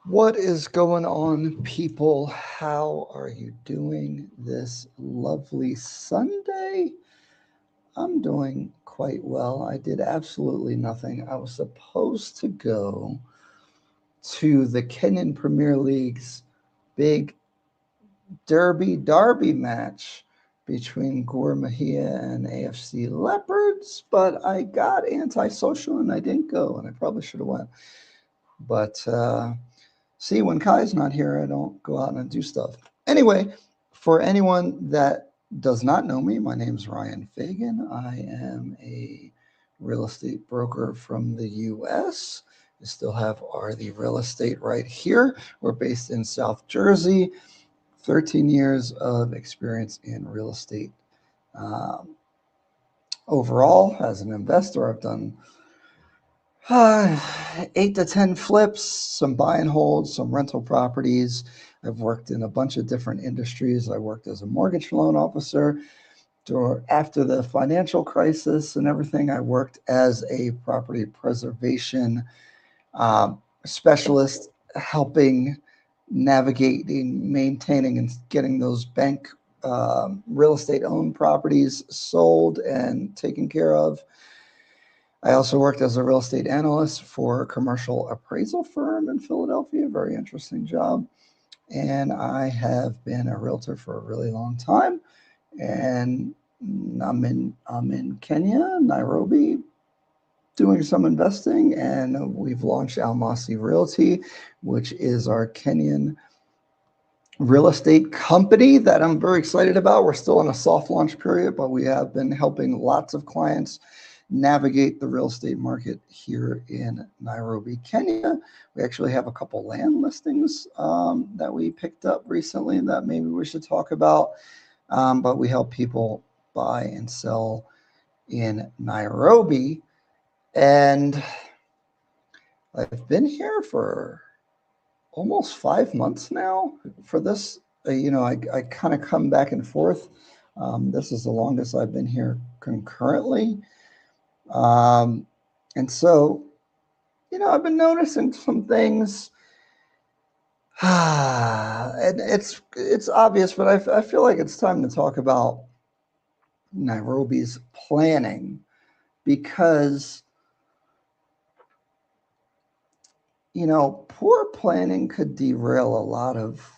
What is going on, people? How are you doing this lovely Sunday? I'm doing quite well. I did absolutely nothing. I was supposed to go to the Kenyan Premier League's big Derby match between Gor Mahia and AFC Leopards, but I got antisocial and I didn't go, and I probably should have went. But see, when Kai's not here, I don't go out and do stuff. Anyway, for anyone that does not know me, my name's Ryan Fagan. I am a real estate broker from the US. We still have the real estate right here. We're based in South Jersey. 13 years of experience in real estate. Um, Overall, as an investor, I've done uh, 8 to 10 flips, some buy and hold, some rental properties. I've worked in a bunch of different industries. I worked as a mortgage loan officer. After the financial crisis and everything, I worked as a property preservation specialist, helping navigating, maintaining, and getting those bank real estate owned properties sold and taken care of. I also worked as a real estate analyst for a commercial appraisal firm in Philadelphia. Very interesting job. And I have been a realtor for a really long time. And I'm in Kenya, Nairobi, doing some investing, and we've launched Almasi Realty, which is our Kenyan real estate company that I'm very excited about. We're still in a soft launch period, but we have been helping lots of clients navigate the real estate market here in Nairobi, Kenya. We actually have a couple land listings that we picked up recently that maybe we should talk about. But we help people buy and sell in Nairobi. And I've been here for almost 5 months now for this. I kind of come back and forth. This is the longest I've been here concurrently. Um, and so, I've been noticing some things. And it's obvious, but I feel like it's time to talk about Nairobi's planning because poor planning could derail a lot of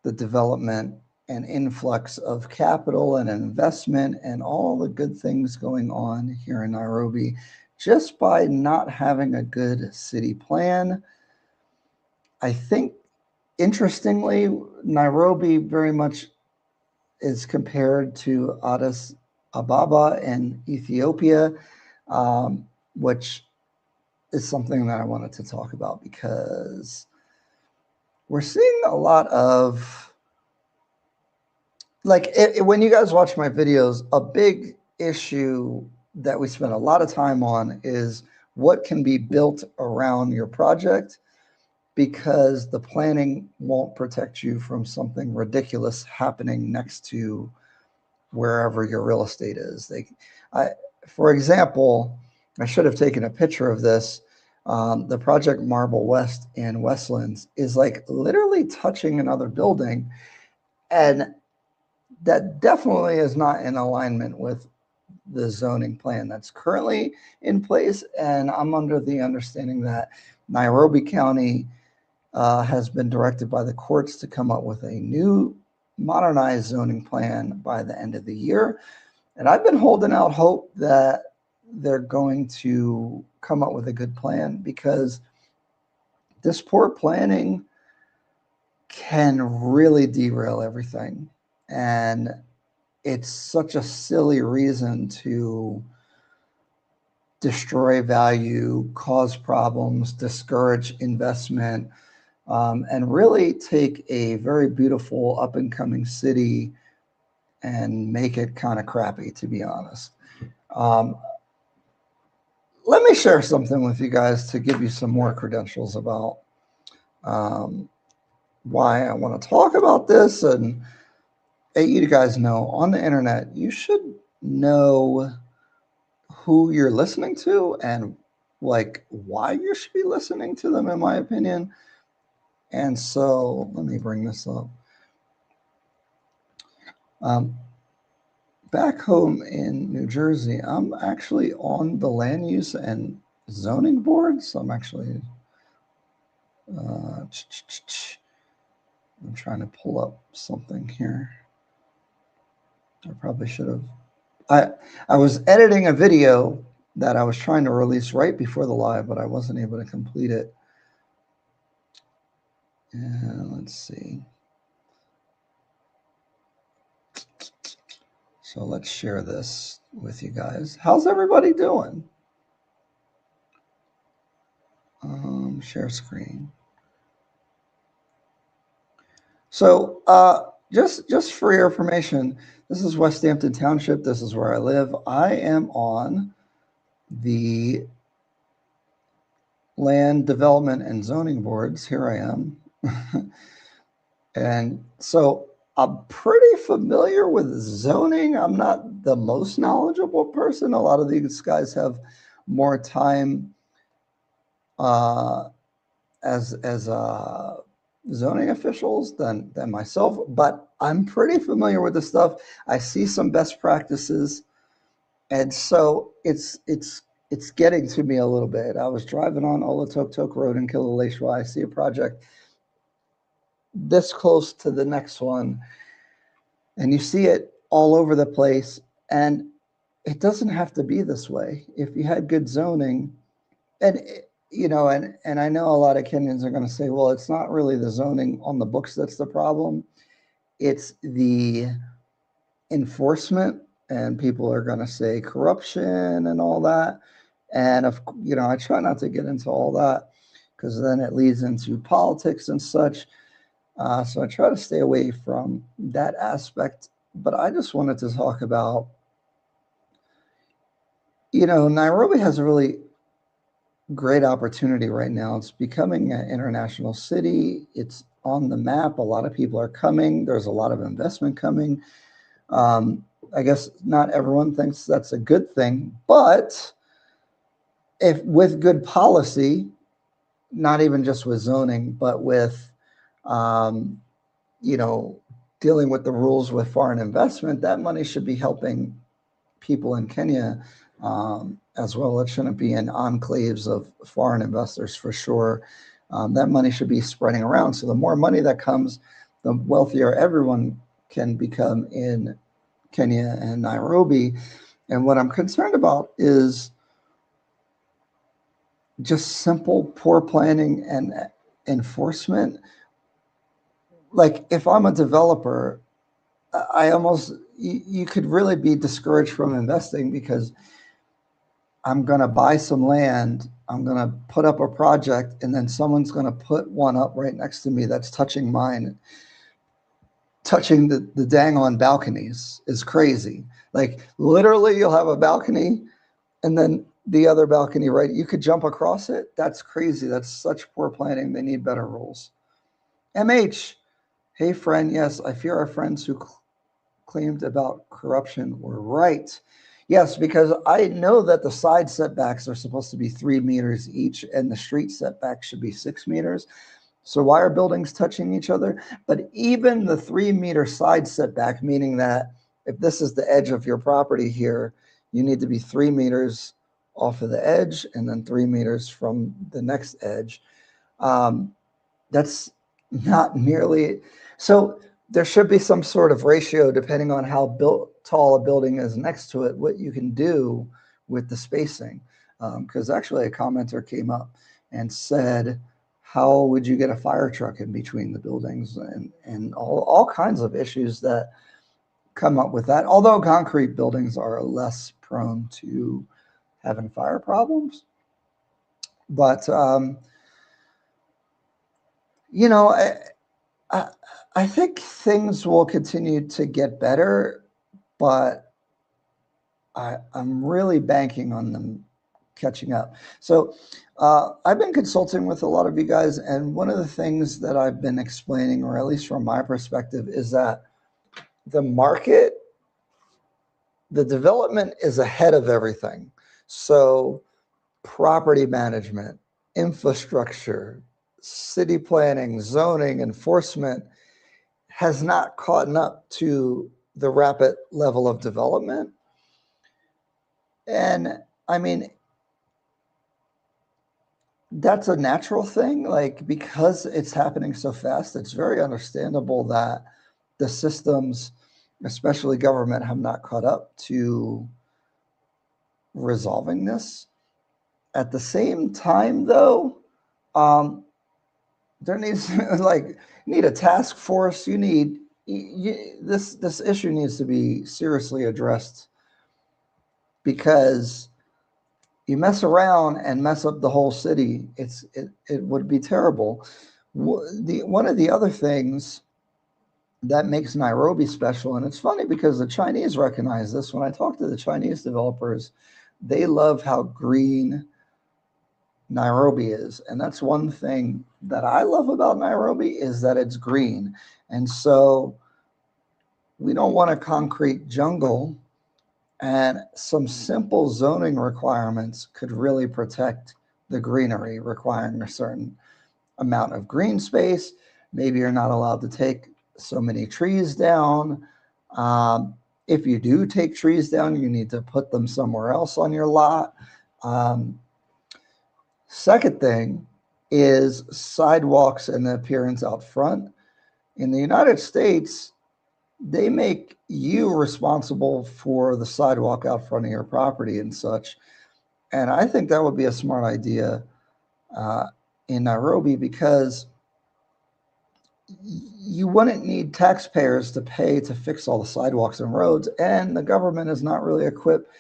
the development and influx of capital and investment and all the good things going on here in Nairobi just by not having a good city plan. I think, interestingly, Nairobi very much is compared to Addis Ababa in Ethiopia, which is something that I wanted to talk about because we're seeing a lot of when you guys watch my videos, a big issue that we spend a lot of time on is what can be built around your project because the planning won't protect you from something ridiculous happening next to wherever your real estate is. For example, I should have taken a picture of this. The project Marble West in Westlands is like literally touching another building, and that definitely is not in alignment with the zoning plan that's currently in place. And I'm under the understanding that Nairobi County has been directed by the courts to come up with a new modernized zoning plan by the end of the year. And I've been holding out hope that they're going to come up with a good plan because this poor planning can really derail everything. And it's such a silly reason to destroy value, cause problems, discourage investment, and really take a very beautiful up and coming city and make it kind of crappy, to be honest. Um, Let me share something with you guys to give you some more credentials about um, why I want to talk about this. And you guys know on the internet, you should know who you're listening to and like why you should be listening to them, in my opinion. And so let me bring this up. Back home in New Jersey, I'm actually on the land use and zoning board. So I'm actually, I'm trying to pull up something here. I probably should have. I was editing a video that I was trying to release right before the live, but I wasn't able to complete it. And let's see. So let's share this with you guys. How's everybody doing? Share screen. So just for your information, this is West Hampton Township. This is where I live. I am on the land development and zoning boards. Here I am. And so I'm pretty familiar with zoning. I'm not the most knowledgeable person. A lot of these guys have more time as zoning officials than myself, but I'm pretty familiar with the stuff. I see some best practices, and so it's getting to me a little bit. I was driving on Olatoktok Road in Killaleshwa. I see a project this close to the next one, and you see it all over the place, and it doesn't have to be this way. If you had good zoning, and you know, and I know a lot of Kenyans are going to say, well, it's not really the zoning on the books that's the problem. It's the enforcement, and people are going to say corruption and all that. And I try not to get into all that because then it leads into politics and such. So I try to stay away from that aspect. But I just wanted to talk about, Nairobi has a really great opportunity right now. It's becoming an international city. It's on the map. A lot of people are coming. There's a lot of investment coming. I guess not everyone thinks that's a good thing, but if with good policy, not even just with zoning, but with, dealing with the rules with foreign investment, that money should be helping people in Kenya as well. It shouldn't be in enclaves of foreign investors for sure. That money should be spreading around. So the more money that comes, the wealthier everyone can become in Kenya and Nairobi. And what I'm concerned about is just simple poor planning and enforcement. Like if I'm a developer, you could really be discouraged from investing because I'm going to buy some land, I'm going to put up a project, and then someone's going to put one up right next to me that's touching mine. Touching the dang on balconies is crazy. Like literally you'll have a balcony and then the other balcony, right? You could jump across it. That's crazy. That's such poor planning. They need better rules. MH, hey friend, yes, I fear our friends who claimed about corruption were right. Yes, because I know that the side setbacks are supposed to be 3 meters each and the street setback should be 6 meters. So why are buildings touching each other? But even the 3 meter side setback, meaning that if this is the edge of your property here, you need to be 3 meters off of the edge and then 3 meters from the next edge. That's not nearly, so there should be some sort of ratio depending on how tall a building is next to it, what you can do with the spacing. Because actually a commenter came up and said, how would you get a fire truck in between the buildings and all kinds of issues that come up with that. Although concrete buildings are less prone to having fire problems. But, I think things will continue to get better, but I'm really banking on them catching up. So I've been consulting with a lot of you guys, and one of the things that I've been explaining, or at least from my perspective, is that the market, the development is ahead of everything. So property management, infrastructure, city planning, zoning, enforcement has not caught up to the rapid level of development. And I mean, that's a natural thing. Like, because it's happening so fast, it's very understandable that the systems, especially government, have not caught up to resolving this. At the same time, though, um, there needs like you need a task force. This issue needs to be seriously addressed, because you mess around and mess up the whole city. It would be terrible. One of the other things that makes Nairobi special, and it's funny because the Chinese recognize this. When I talk to the Chinese developers, they love how green Nairobi is. And that's one thing that I love about Nairobi, is that it's green. And so we don't want a concrete jungle, and some simple zoning requirements could really protect the greenery, requiring a certain amount of green space. Maybe you're not allowed to take so many trees down. If you do take trees down, you need to put them somewhere else on your lot. Second thing is sidewalks and the appearance out front. In the United States, they make you responsible for the sidewalk out front of your property and such. And I think that would be a smart idea in Nairobi, because you wouldn't need taxpayers to pay to fix all the sidewalks and roads, and the government is not really equipped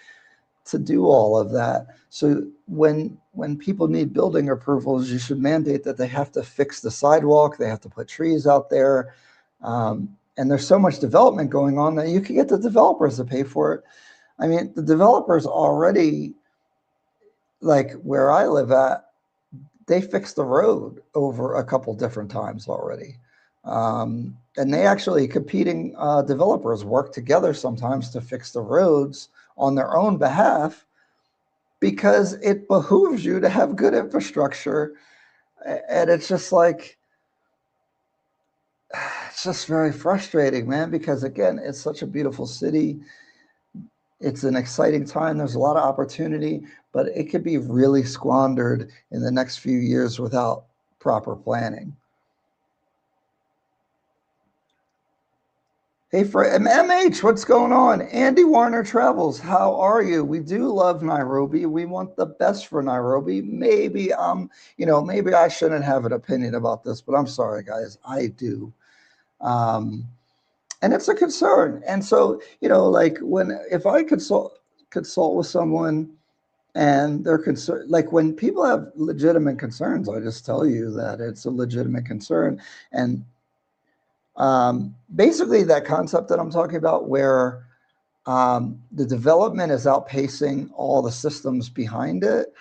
to do all of that. So when people need building approvals, you should mandate that they have to fix the sidewalk, they have to put trees out there. And there's so much development going on that you can get the developers to pay for it. I mean, the developers already, like where I live at, they fixed the road over a couple different times already. And they actually, competing developers, work together sometimes to fix the roads on their own behalf, because it behooves you to have good infrastructure. And it's just like, it's just very frustrating, man, because again, it's such a beautiful city. It's an exciting time. There's a lot of opportunity, but it could be really squandered in the next few years without proper planning. Hey, for MH, what's going on? Andy Warner Travels, how are you? We do love Nairobi. We want the best for Nairobi. Maybe maybe I shouldn't have an opinion about this, but I'm sorry, guys, I do. And it's a concern. And so, like if I consult with someone and they're concerned, like when people have legitimate concerns, I just tell you that it's a legitimate concern. And basically that concept that I'm talking about, where the development is outpacing all the systems behind it,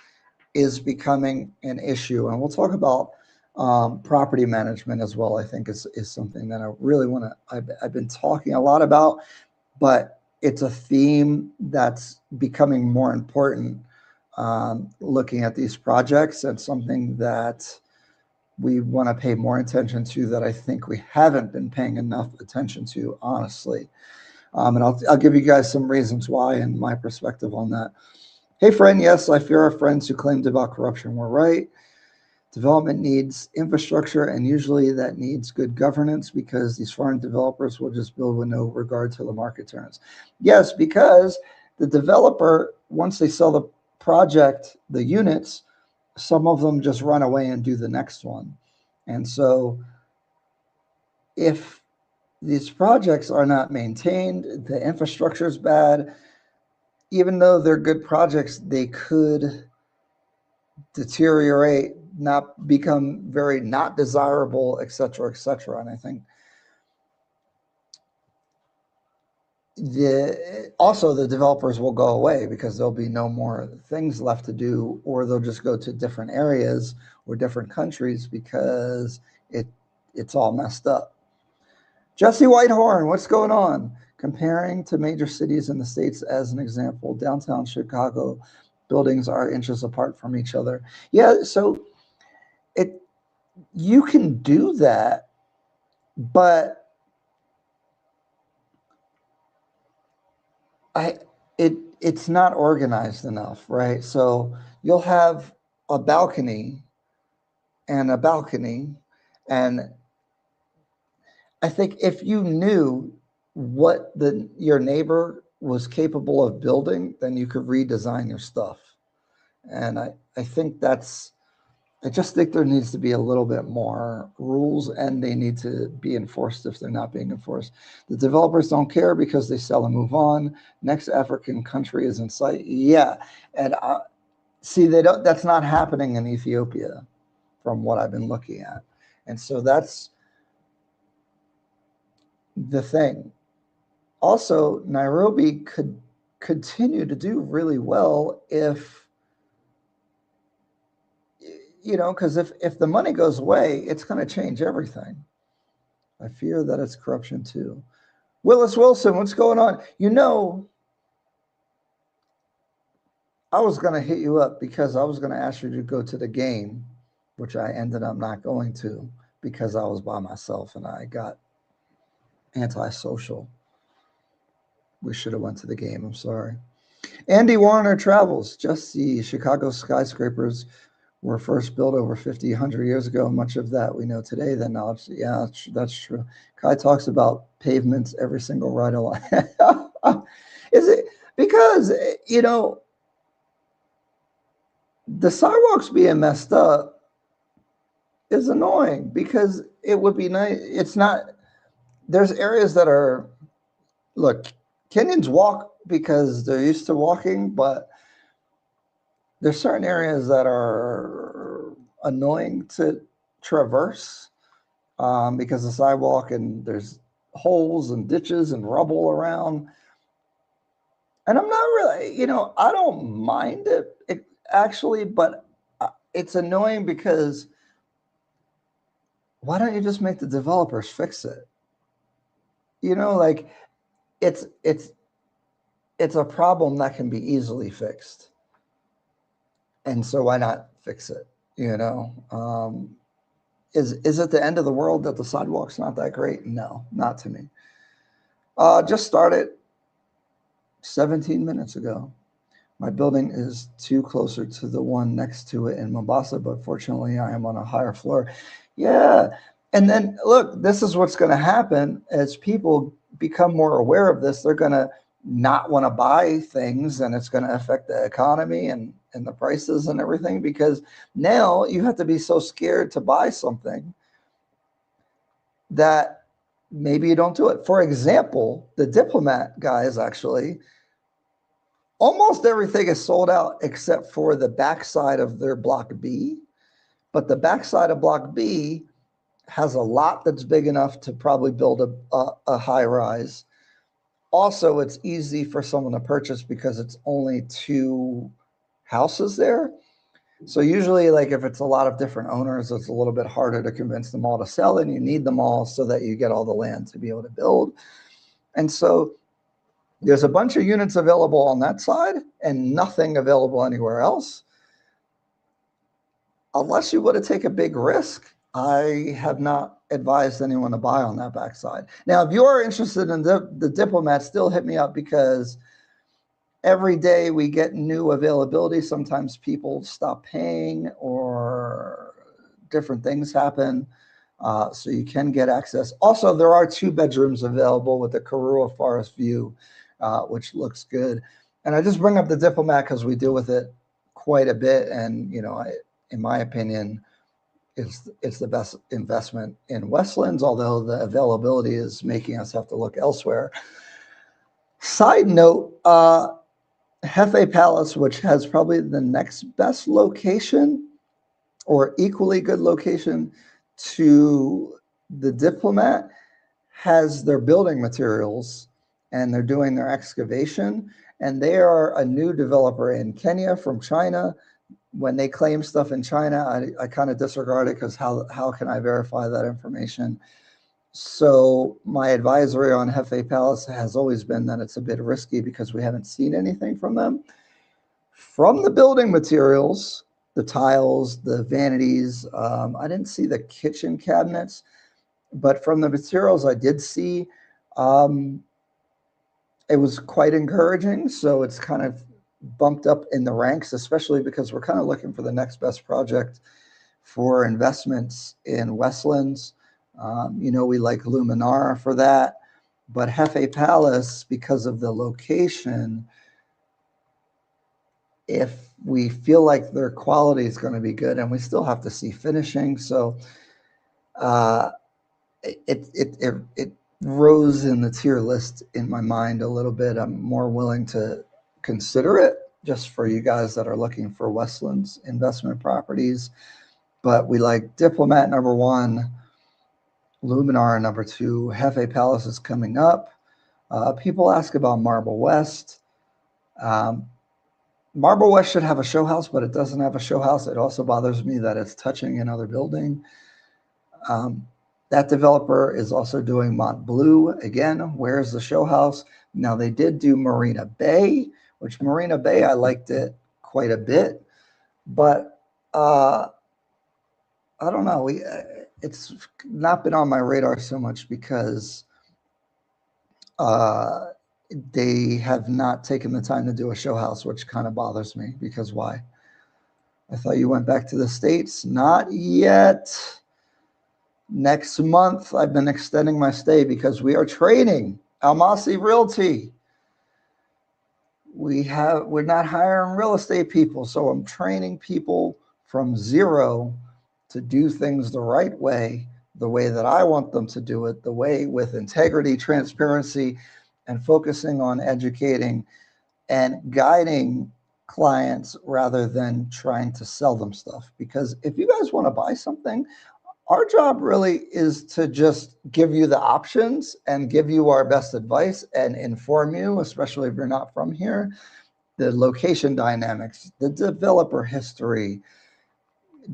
is becoming an issue. And we'll talk about property management as well. I think is something that I really want to, I've been talking a lot about, but it's a theme that's becoming more important looking at these projects, and something that we want to pay more attention to, that I think we haven't been paying enough attention to, honestly. And I'll give you guys some reasons why and my perspective on that. Hey, friend, yes, I fear our friends who claimed about corruption were right. Development needs infrastructure, and usually that needs good governance, because these foreign developers will just build with no regard to the market terms. Yes, because the developer, once they sell the project, the units, some of them just run away and do the next one. And so if these projects are not maintained, the infrastructure is bad, even though they're good projects, they could deteriorate, not become very not desirable, et cetera, et cetera. And I think also the developers will go away, because there'll be no more things left to do, or they'll just go to different areas or different countries, because it's all messed up. Jesse Whitehorn, what's going on? Comparing to major cities in the States, as an example, downtown Chicago buildings are inches apart from each other. Yeah, so you can do that, but it's not organized enough, right? So you'll have a balcony and a balcony, and I think if you knew what your neighbor was capable of building, then you could redesign your stuff. And I think I just think there needs to be a little bit more rules, and they need to be enforced if they're not being enforced. The developers don't care because they sell and move on. Next African country is in sight. Yeah. And see, that's not happening in Ethiopia from what I've been looking at. And so that's the thing. Also, Nairobi could continue to do really well if, because if the money goes away, it's going to change everything. I fear that it's corruption too. Willis Wilson, what's going on? I was going to hit you up because I was going to ask you to go to the game, which I ended up not going to because I was by myself and I got antisocial. We should have went to the game. I'm sorry. Andy Warner travels. Just the Chicago skyscrapers were first built over 50, 100 years ago. Much of that we know today. That knowledge, yeah, that's true. Kai talks about pavements every single ride along. Is it because, the sidewalks being messed up is annoying because it would be nice. It's not, there's areas that are, look, Kenyans walk because they're used to walking, but there's certain areas that are annoying to traverse because the sidewalk and there's holes and ditches and rubble around. And I'm not really, I don't mind it actually, but it's annoying because why don't you just make the developers fix it? Like it's a problem that can be easily fixed. And so why not fix it? Is it the end of the world that the sidewalk's not that great? No, not to me. Just started 17 minutes ago. My building is too closer to the one next to it in Mombasa, but fortunately I am on a higher floor. Yeah. And then look, this is what's going to happen as people become more aware of this. They're going to not want to buy things, and it's going to affect the economy and the prices and everything, because now you have to be so scared to buy something that maybe you don't do it. For example, the Diplomat guys, actually, almost everything is sold out except for the backside of their Block B. But the backside of Block B has a lot that's big enough to probably build a high rise. Also, it's easy for someone to purchase because it's only 2 houses there. So usually, like if it's a lot of different owners, it's a little bit harder to convince them all to sell, and you need them all so that you get all the land to be able to build. And so there's a bunch of units available on that side and nothing available anywhere else. Unless you want to take a big risk, I have not advised anyone to buy on that backside. Now, if you're interested in the Diplomat, still hit me up, because every day we get new availability. Sometimes people stop paying or different things happen. So you can get access. Also, there are 2 bedrooms available with the Karua Forest view, which looks good. And I just bring up the Diplomat because we deal with it quite a bit. And, in my opinion, it's the best investment in Westlands, although the availability is making us have to look elsewhere. Side note, Hefe Palace, which has probably the next best location or equally good location to the Diplomat, has their building materials and they're doing their excavation. And they are a new developer in Kenya from China. When they claim stuff in China, I kind of disregard it because how can I verify that information? So my advisory on Hefe Palace has always been that it's a bit risky because we haven't seen anything from them. From the building materials, the tiles, the vanities. I didn't see the kitchen cabinets, but from the materials I did see, um, it was quite encouraging. So it's kind of bumped up in the ranks, especially because we're kind of looking for the next best project for investments in Westlands. We like Luminara for that, but Hefe Palace, because of the location, if we feel like their quality is going to be good, and we still have to see finishing, so uh, it rose in the tier list in my mind a little bit. I'm more willing to consider it just for you guys that are looking for Westlands investment properties. But we like Diplomat number one, Luminar number two, Hefe Palace is coming up. People ask about Marble West. Um, Marble West should have a show house, but it doesn't have a show house. It also bothers me that it's touching another building. That developer is also doing Mont Bleu. Again, where's the show house? Now, they did do Marina Bay, which Marina Bay, I liked it quite a bit. But I don't know. It's not been on my radar so much because they have not taken the time to do a show house, which kind of bothers me because why? I thought you went back to the States. Not yet. Next month, I've been extending my stay because we are training Almasi Realty. We're not hiring real estate people, so I'm training people from zero to do things the right way, the way that I want them to do it, the way with integrity, transparency, and focusing on educating and guiding clients rather than trying to sell them stuff. Because if you guys want to buy something, our job really is to just give you the options and give you our best advice and inform you, especially if you're not from here, the location dynamics, the developer history,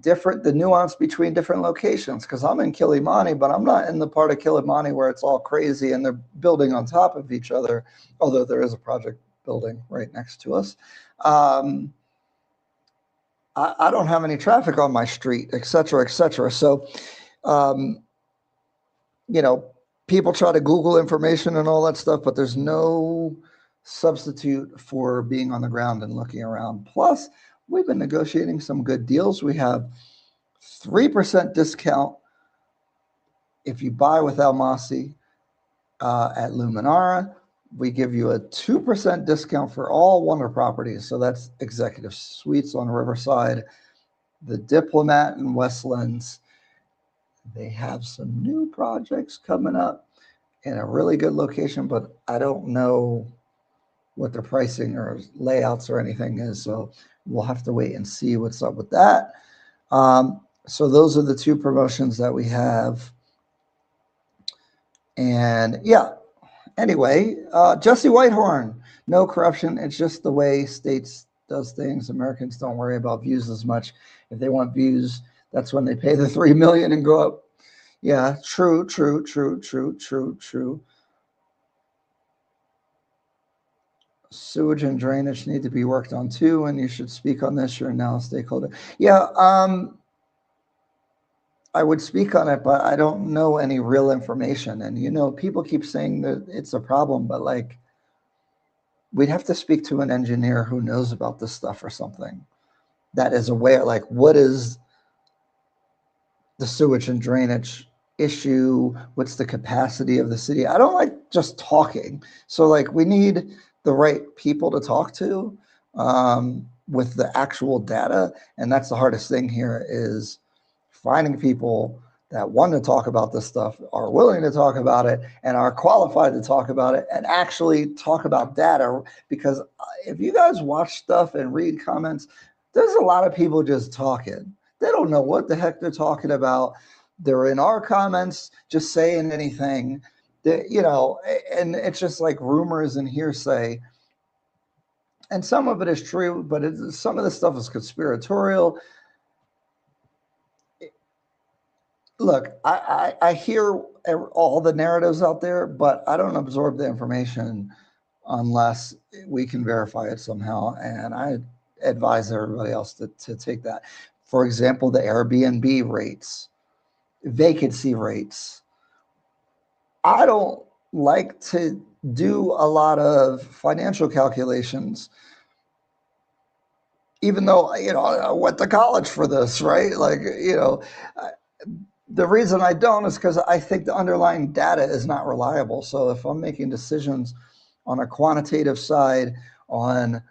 the nuance between different locations. Because I'm in Kilimani, but I'm not in the part of Kilimani where it's all crazy and they're building on top of each other, although there is a project building right next to us. I don't have any traffic on my street, et cetera, et cetera. So, um, people try to Google information and all that stuff, but there's no substitute for being on the ground and looking around. Plus, we've been negotiating some good deals. We have 3% discount if you buy with Almasi at Luminara. We give you a 2% discount for all Wonder properties. So that's Executive Suites on Riverside, the Diplomat in Westlands. They have some new projects coming up in a really good location, but I don't know what the pricing or layouts or anything is. So we'll have to wait and see what's up with that. So those are the two promotions that we have. And yeah, anyway, Jesse Whitehorn, no corruption. It's just the way states does things. Americans don't worry about views as much. If they want views, that's when they pay the $3 million and go up. Yeah, true. Sewage and drainage need to be worked on too, and you should speak on this. You're now a stakeholder. Yeah, I would speak on it, but I don't know any real information. And people keep saying that it's a problem, but like, we'd have to speak to an engineer who knows about this stuff or something that is aware, like, what is the sewage and drainage issue? What's the capacity of the city? I don't like just talking. So like, we need the right people to talk to with the actual data. And that's the hardest thing here, is finding people that want to talk about this stuff, are willing to talk about it, and are qualified to talk about it, and actually talk about data. Because if you guys watch stuff and read comments, there's a lot of people just talking. They don't know what the heck they're talking about. They're in our comments just saying anything, and it's just like rumors and hearsay. And some of it is true, but some of the stuff is conspiratorial. Look, I hear all the narratives out there, but I don't absorb the information unless we can verify it somehow. And advise everybody else to take that. For example, the Airbnb rates, vacancy rates. I don't like to do a lot of financial calculations, even though, I went to college for this, right? Like, the reason I don't is because I think the underlying data is not reliable. So if I'm making decisions on a quantitative side, on,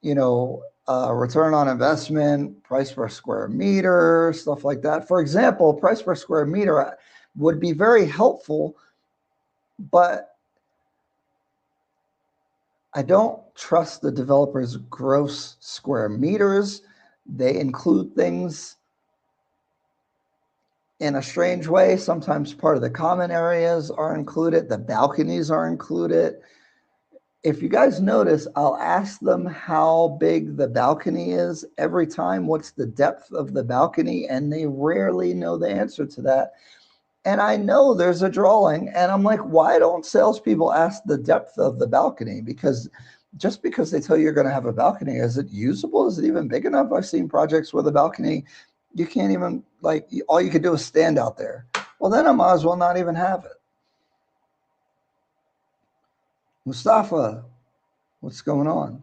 return on investment, price per square meter, stuff like that. For example, price per square meter would be very helpful, but I don't trust the developers' gross square meters. They include things in a strange way. Sometimes part of the common areas are included, the balconies are included. If you guys notice, I'll ask them how big the balcony is every time, what's the depth of the balcony, and they rarely know the answer to that. And I know there's a drawing, and I'm like, why don't salespeople ask the depth of the balcony? Because just because they tell you you're going to have a balcony, is it usable? Is it even big enough? I've seen projects where the balcony, you can't even, like, all you could do is stand out there. Well, then I might as well not even have it. Mustafa, what's going on?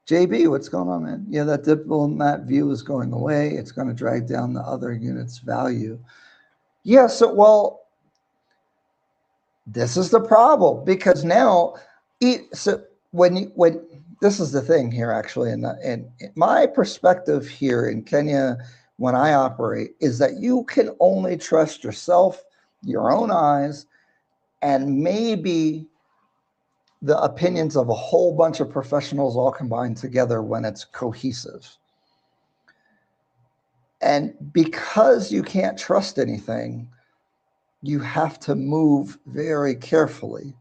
JB, what's going on, man? Yeah, that diplomat view is going away. It's going to drag down the other unit's value. Yeah, so, well, this is the problem, because now, so when this is the thing here, actually, and my perspective here in Kenya, when I operate, is that you can only trust yourself, your own eyes, and maybe the opinions of a whole bunch of professionals all combined together when it's cohesive. And because you can't trust anything, you have to move very carefully,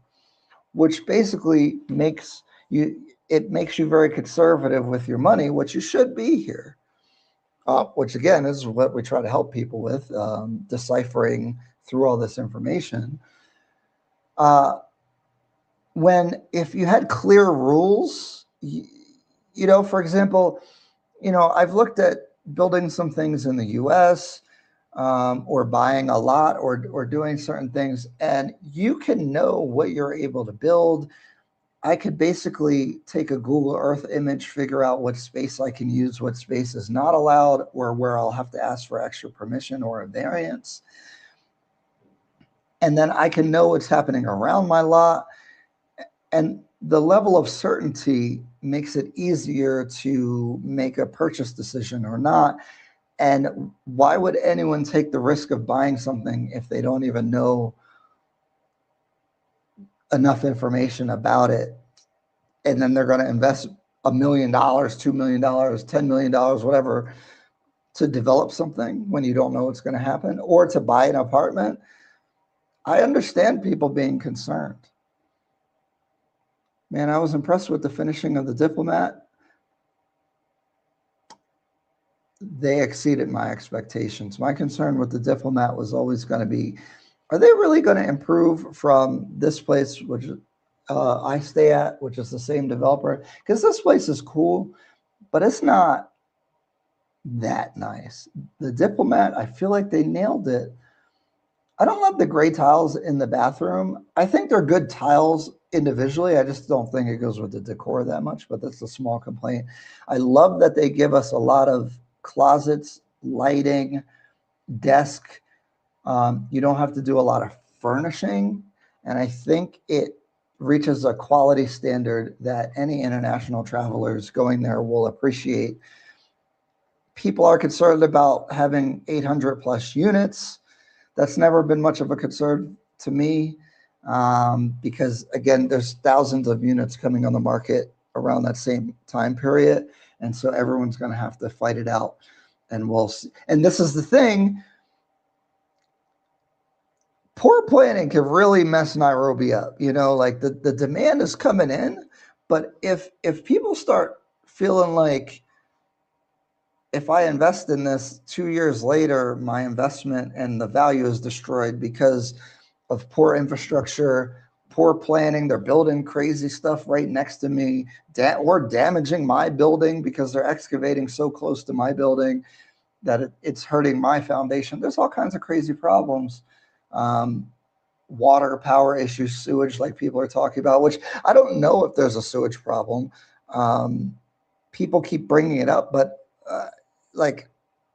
which basically makes you very conservative with your money, which you should be here. Which again is what we try to help people with, deciphering through all this information. If you had clear rules, for example, I've looked at building some things in the US, or buying a lot, or doing certain things, and you can know what you're able to build. I could basically take a Google Earth image, figure out what space I can use, what space is not allowed, or where I'll have to ask for extra permission or a variance. And then I can know what's happening around my lot. And the level of certainty makes it easier to make a purchase decision or not. And why would anyone take the risk of buying something if they don't even know enough information about it? And then they're going to invest $1 million, $2 million, $10 million, whatever, to develop something when you don't know what's going to happen, or to buy an apartment. I understand people being concerned. Man, I was impressed with the finishing of the Diplomat. They exceeded my expectations. My concern with the Diplomat was always going to be, are they really going to improve from this place, which I stay at, which is the same developer? Because this place is cool, but it's not that nice. The Diplomat, I feel like they nailed it. I don't love the gray tiles in the bathroom. I think they're good tiles individually. I just don't think it goes with the decor that much, but that's a small complaint. I love that they give us a lot of closets, lighting, desk. You don't have to do a lot of furnishing. And I think it reaches a quality standard that any international travelers going there will appreciate. People are concerned about having 800 plus units. That's never been much of a concern to me, because, again, there's thousands of units coming on the market around that same time period. And so everyone's going to have to fight it out. And we'll see. And this is the thing. Poor planning can really mess Nairobi up. Like the demand is coming in, but if people start feeling like, if I invest in this 2 years later, my investment and the value is destroyed because of poor infrastructure, poor planning. They're building crazy stuff right next to me, or damaging my building because they're excavating so close to my building that it's hurting my foundation. There's all kinds of crazy problems. Water, power issues, sewage, like people are talking about, which I don't know if there's a sewage problem. People keep bringing it up, but like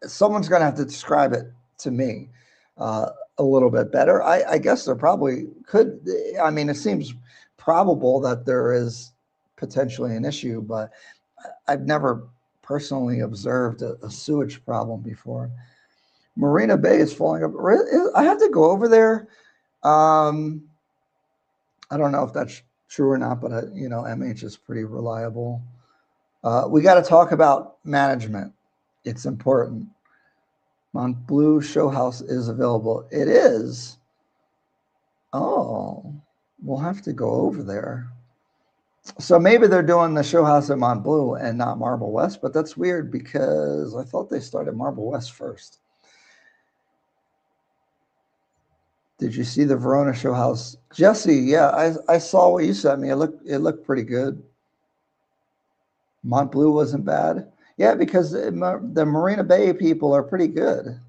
someone's going to have to describe it to me a little bit better. I guess there probably could. I mean, it seems probable that there is potentially an issue, but I've never personally observed a sewage problem before. Marina Bay is falling up. I have to go over there. I don't know if that's true or not, but MH is pretty reliable. We got to talk about management. It's important. Mont Bleu Show House is available. It is. Oh, we'll have to go over there. So maybe they're doing the show house at Mont Bleu and not Marble West, but that's weird because I thought they started Marble West first. Did you see the Verona show house? Jesse, yeah, I saw what you sent me. It looked pretty good. Mont Bleu wasn't bad. Yeah, because the Marina Bay people are pretty good.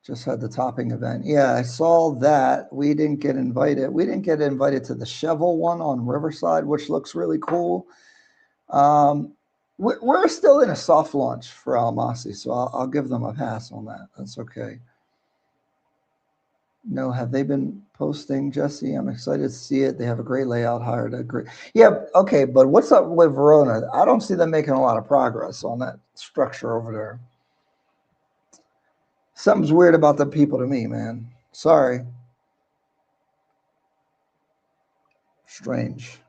Just had the topping event. Yeah, I saw that. We didn't get invited. We didn't get invited to the Cheval one on Riverside, which looks really cool. We're still in a soft launch for Almasi, so I'll give them a pass on that. That's okay. No, have they been posting, Jesse? I'm excited to see it. They have a great layout, hired a great. Yeah, okay, but what's up with Verona? I don't see them making a lot of progress on that structure over there. Something's weird about the people to me, man. Sorry. Strange.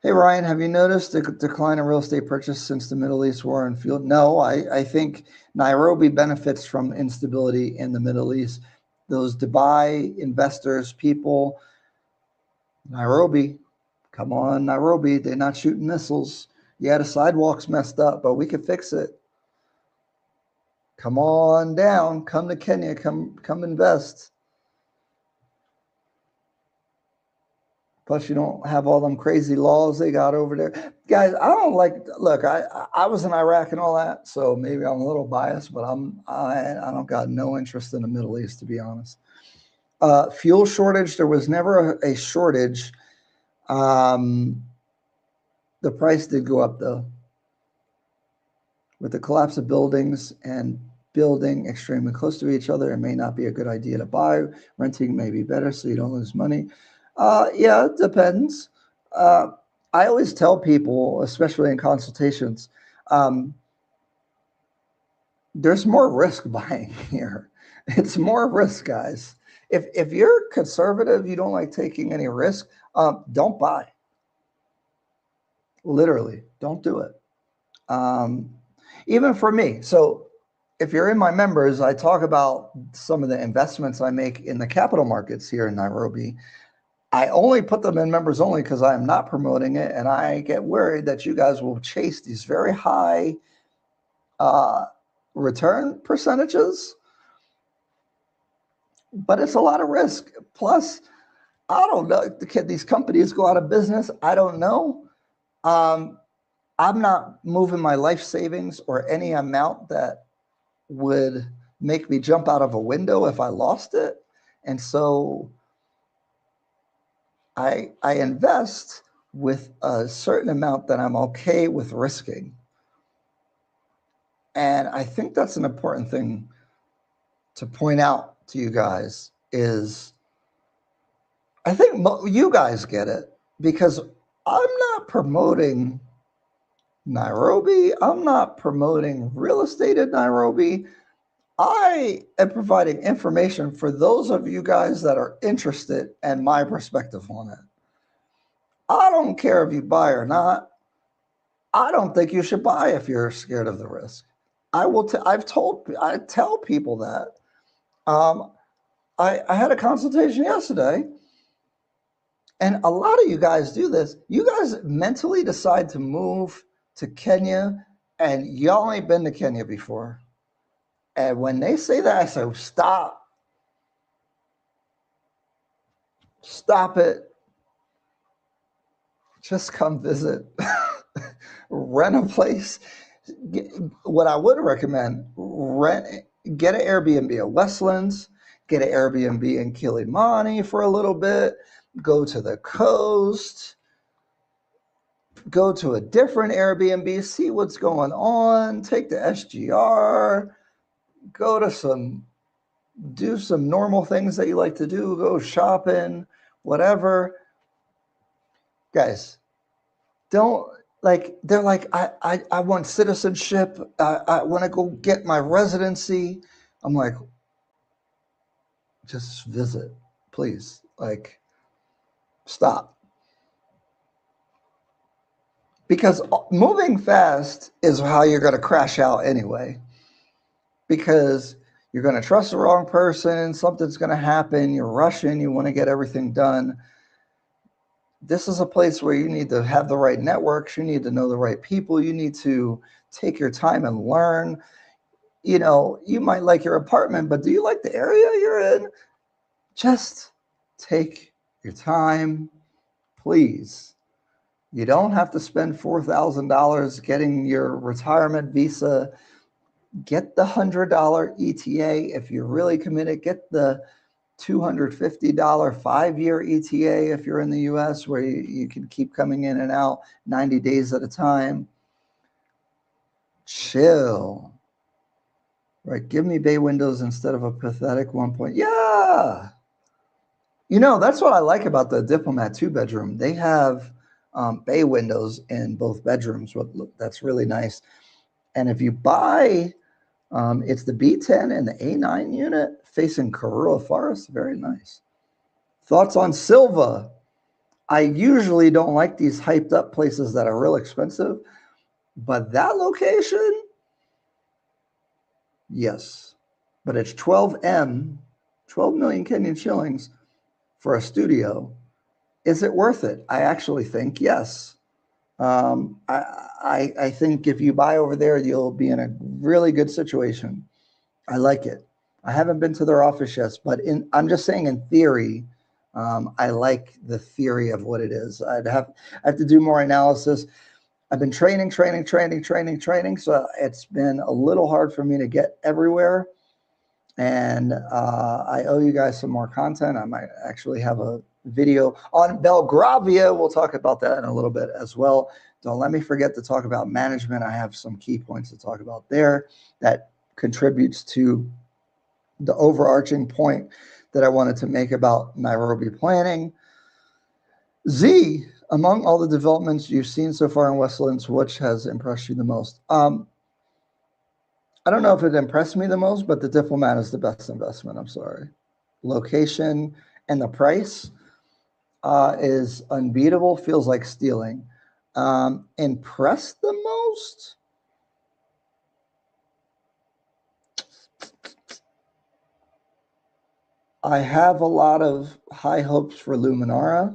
Hey, Ryan, have you noticed the decline in real estate purchase since the Middle East war and fuel? No, I think Nairobi benefits from instability in the Middle East. Those Dubai investors, people, Nairobi, come on, Nairobi, they're not shooting missiles. Yeah, the sidewalk's messed up, but we could fix it. Come on down, come to Kenya, come invest. Plus, you don't have all them crazy laws they got over there. Guys, I don't like, look, I was in Iraq and all that, so maybe I'm a little biased, but I don't got no interest in the Middle East, to be honest. Fuel shortage, there was never a shortage. The price did go up, though. With the collapse of buildings and building extremely close to each other, it may not be a good idea to buy. Renting may be better so you don't lose money. Yeah, it depends. I always tell people, especially in consultations, there's more risk buying here. It's more risk, guys. If you're conservative, you don't like taking any risk, don't buy. Literally, don't do it. Even for me. So if you're in my members, I talk about some of the investments I make in the capital markets here in Nairobi. I only put them in members only because I am not promoting it, and I get worried that you guys will chase these very high return percentages, but it's a lot of risk. Plus, I don't know, can these companies go out of business? I don't know. I'm not moving my life savings or any amount that would make me jump out of a window if I lost it. And so I invest with a certain amount that I'm okay with risking. And I think that's an important thing to point out to you guys is I think you guys get it because I'm not promoting Nairobi. I'm not promoting real estate in Nairobi. I am providing information for those of you guys that are interested and my perspective on it. I don't care if you buy or not. I don't think you should buy if you're scared of the risk. I tell people that. I had a consultation yesterday, and a lot of you guys do this. You guys mentally decide to move to Kenya, and y'all ain't been to Kenya before. And when they say that, I say, stop. Stop it. Just come visit. Rent a place. What I would recommend, get an Airbnb at Westlands, get an Airbnb in Kilimani for a little bit, go to the coast, go to a different Airbnb, see what's going on, take the SGR, go to do some normal things that you like to do, go shopping, whatever. Guys, don't they're like, I want citizenship. I want to go get my residency. I'm like, just visit, please. Like, stop. Because moving fast is how you're going to crash out anyway. Because you're going to trust the wrong person, something's going to happen, you're rushing, you want to get everything done. This is a place where you need to have the right networks, you need to know the right people, you need to take your time and learn. You know, you might like your apartment, but do you like the area you're in? Just take your time, please. You don't have to spend $4,000 getting your retirement visa. Get the $100 ETA if you're really committed. Get the $250 5-year ETA if you're in the US, where you can keep coming in and out 90 days at a time. Chill. Right? Give me bay windows instead of a pathetic 1 point. Yeah. You know, that's what I like about the Diplomat 2-bedroom. They have bay windows in both bedrooms. That's really nice. And if you buy, it's the B10 and the A9 unit facing Karua Forest. Very nice. Thoughts on Silva? I usually don't like these hyped up places that are real expensive, but that location, yes. But it's 12 million Kenyan shillings for a studio. Is it worth it? I actually think yes. I think if you buy over there, you'll be in a really good situation. I like it. I haven't been to their office yet, but I'm just saying in theory, I like the theory of what it is. I have to do more analysis. I've been training. So it's been a little hard for me to get everywhere. And I owe you guys some more content. I might actually have a video on Belgravia. We'll talk about that in a little bit as well. Don't let me forget to talk about management. I have some key points to talk about there that contributes to the overarching point that I wanted to make about Nairobi planning. Z, among all the developments you've seen so far in Westlands, which has impressed you the most? I don't know if it impressed me the most, but the Diplomat is the best investment. I'm sorry. Location and the price is unbeatable. Feels like stealing. Impressed the most? I have a lot of high hopes for Luminara.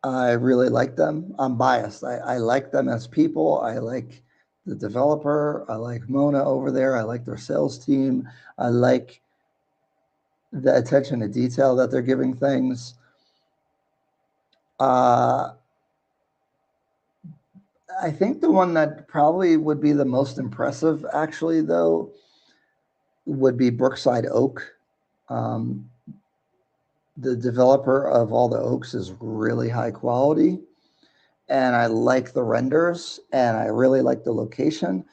I really like them. I'm biased. I like them as people. I like the developer. I like Mona over there. I like their sales team. I like the attention to detail that they're giving things. I think the one that probably would be the most impressive, actually, though, would be Brookside Oak. The developer of all the oaks is really high quality, and I like the renders, and I really like the location.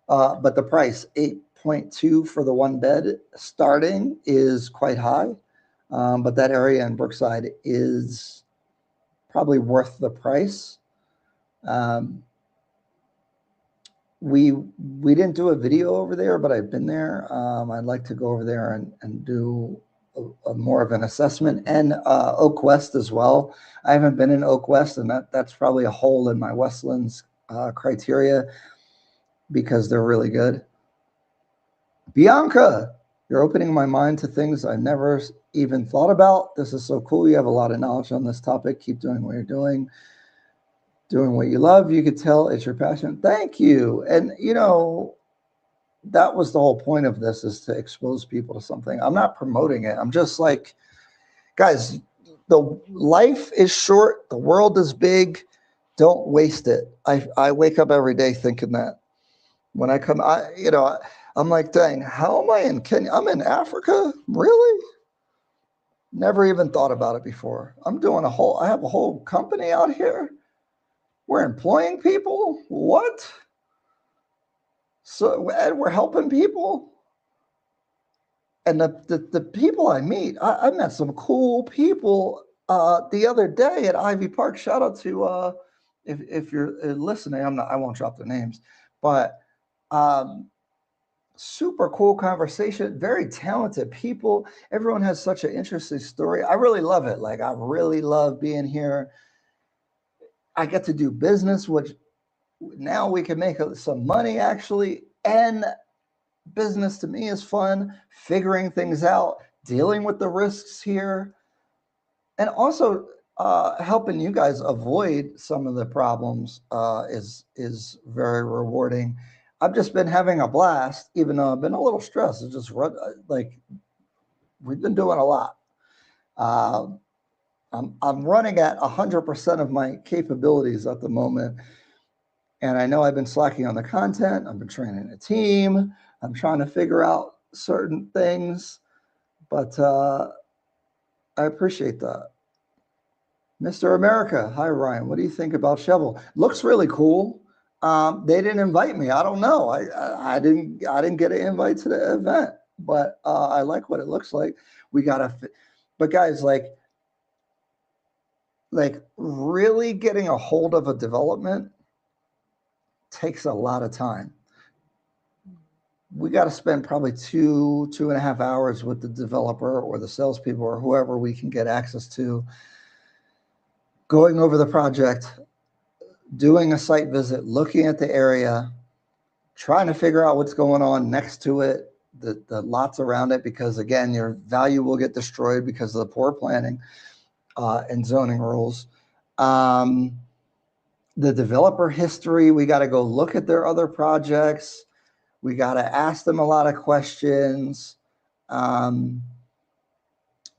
But the price, 8.2 for the 1 bed starting, is quite high. But that area in Brookside is probably worth the price. We didn't do a video over there, but I've been there. I'd like to go over there and do a more of an assessment, and Oak West as well. I haven't been in Oak West, and that's probably a hole in my Westlands criteria because they're really good. Bianca, you're opening my mind to things I never even thought about. This is so cool. You have a lot of knowledge on this topic. Keep doing what you're doing what you love. You could tell it's your passion. Thank you. And, you know, that was the whole point of this, is to expose people to something. I'm not promoting it. I'm just like, guys, the life is short. The world is big. Don't waste it. I wake up every day thinking that. When I come, I'm like, dang, how am I in Kenya? I'm in Africa? Really? Never even thought about it before. I have a whole company out here. We're employing people. What? So, and we're helping people. And the people I meet, I met some cool people the other day at Ivy Park. Shout out to, if you're listening, I won't drop their names, but um, super cool conversation, very talented people. Everyone has such an interesting story. I really love it. Like, I really love being here. I get to do business, which now we can make some money actually. And business to me is fun, figuring things out, dealing with the risks here, and also helping you guys avoid some of the problems is very rewarding. I've just been having a blast, even though I've been a little stressed. It's just like we've been doing a lot. Uh, I'm running at 100% of my capabilities at the moment, and I know I've been slacking on the content. I've been training a team. I'm trying to figure out certain things, but I appreciate that. Mr. America, hi Ryan. What do you think about Shovel? Looks really cool. They didn't invite me. I don't know. I didn't get an invite to the event, but I like what it looks like. We gotta, but guys, like really getting a hold of a development takes a lot of time. We got to spend probably 2.5 hours with the developer or the salespeople or whoever we can get access to, going over the project, doing a site visit, looking at the area, trying to figure out what's going on next to it, the lots around it, because again, your value will get destroyed because of the poor planning and zoning rules. The developer history, we got to go look at their other projects. We got to ask them a lot of questions. A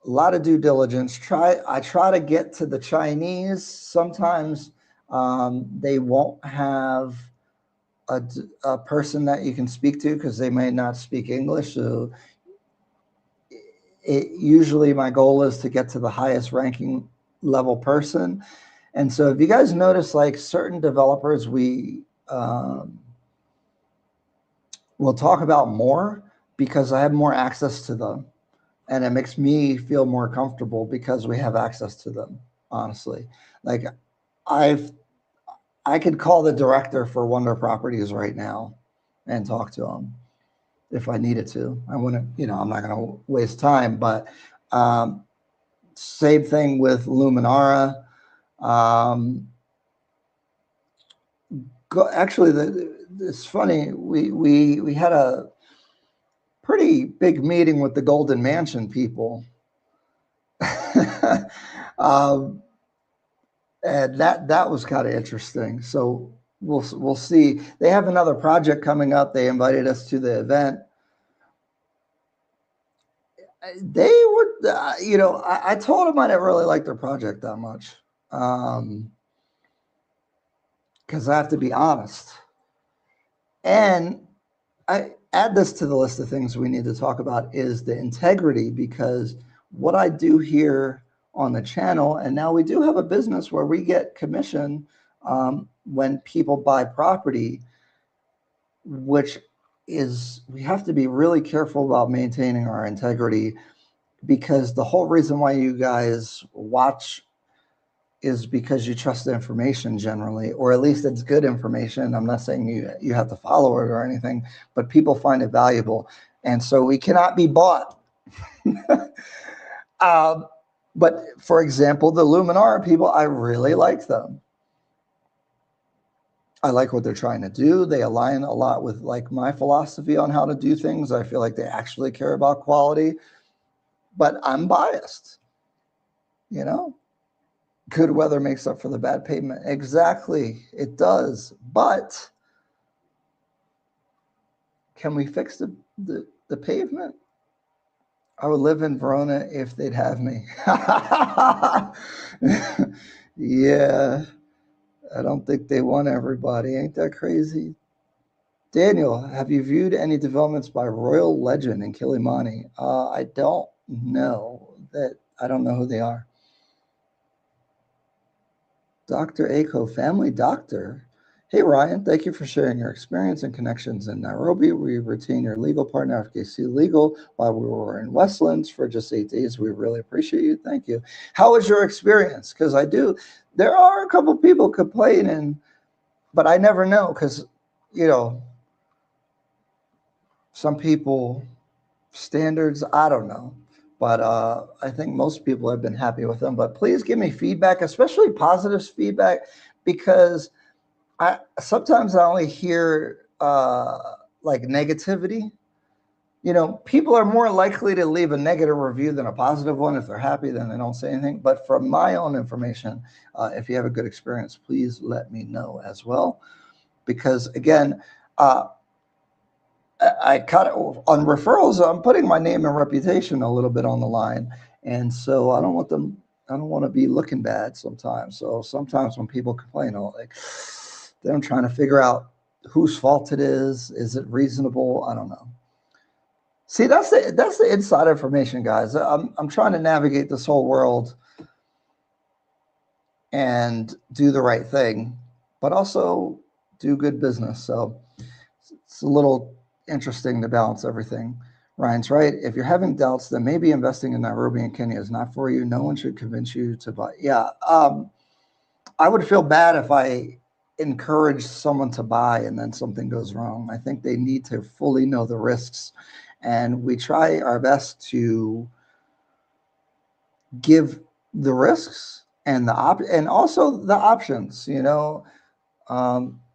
lot of due diligence. I try to get to the Chinese. Sometimes they won't have a person that you can speak to because they may not speak English. So usually my goal is to get to the highest ranking level person. And so if you guys notice, like certain developers, we'll talk about more because I have more access to them. And it makes me feel more comfortable because we have access to them, honestly. Like I could call the director for Wonder Properties right now and talk to him if I needed to. I wouldn't, I'm not going to waste time, but same thing with Luminara. Actually, it's funny. We had a pretty big meeting with the Golden Mansion people. And that was kind of interesting. So we'll see. They have another project coming up. They invited us to the event. They were, I told them I didn't really like their project that much, because I have to be honest. And I add this to the list of things we need to talk about is the integrity, because what I do here on the channel, and now we do have a business where we get commission when people buy property, which is, we have to be really careful about maintaining our integrity, because the whole reason why you guys watch is because you trust the information generally, or at least it's good information. I'm not saying you have to follow it or anything, but people find it valuable. And so we cannot be bought. But for example, the Luminara people, I really like them. I like what they're trying to do. They align a lot with like my philosophy on how to do things. I feel like they actually care about quality, but I'm biased, Good weather makes up for the bad pavement. Exactly, it does. But can we fix the pavement? I would live in Verona if they'd have me. Yeah, I don't think they want everybody. Ain't that crazy? Daniel, have you viewed any developments by Royal Legend in Kilimani? I don't know that. I don't know who they are. Dr. Ako, family doctor. Hey, Ryan, thank you for sharing your experience and connections in Nairobi. We retained your legal partner, FKC Legal, while we were in Westlands for just 8 days. We really appreciate you. Thank you. How was your experience? Because there are a couple people complaining, but I never know because, you know, some people, standards, I don't know. But I think most people have been happy with them. But please give me feedback, especially positive feedback, because I sometimes I only hear like negativity. You know, people are more likely to leave a negative review than a positive one. If they're happy, then they don't say anything. But from my own information, if you have a good experience, please let me know as well. Because again, I kind of on referrals, I'm putting my name and reputation a little bit on the line, and so I don't want them. I don't want to be looking bad sometimes. So sometimes when people complain, I'm like, then I'm trying to figure out whose fault it is. Is it reasonable? I don't know. See, that's the inside information, guys. I'm trying to navigate this whole world and do the right thing, but also do good business. So it's a little interesting to balance everything. Ryan's right. If you're having doubts, then maybe investing in Nairobi and Kenya is not for you. No one should convince you to buy. Yeah. I would feel bad if I encouraged someone to buy and then something goes wrong. I think they need to fully know the risks. And we try our best to give the risks and and also the options,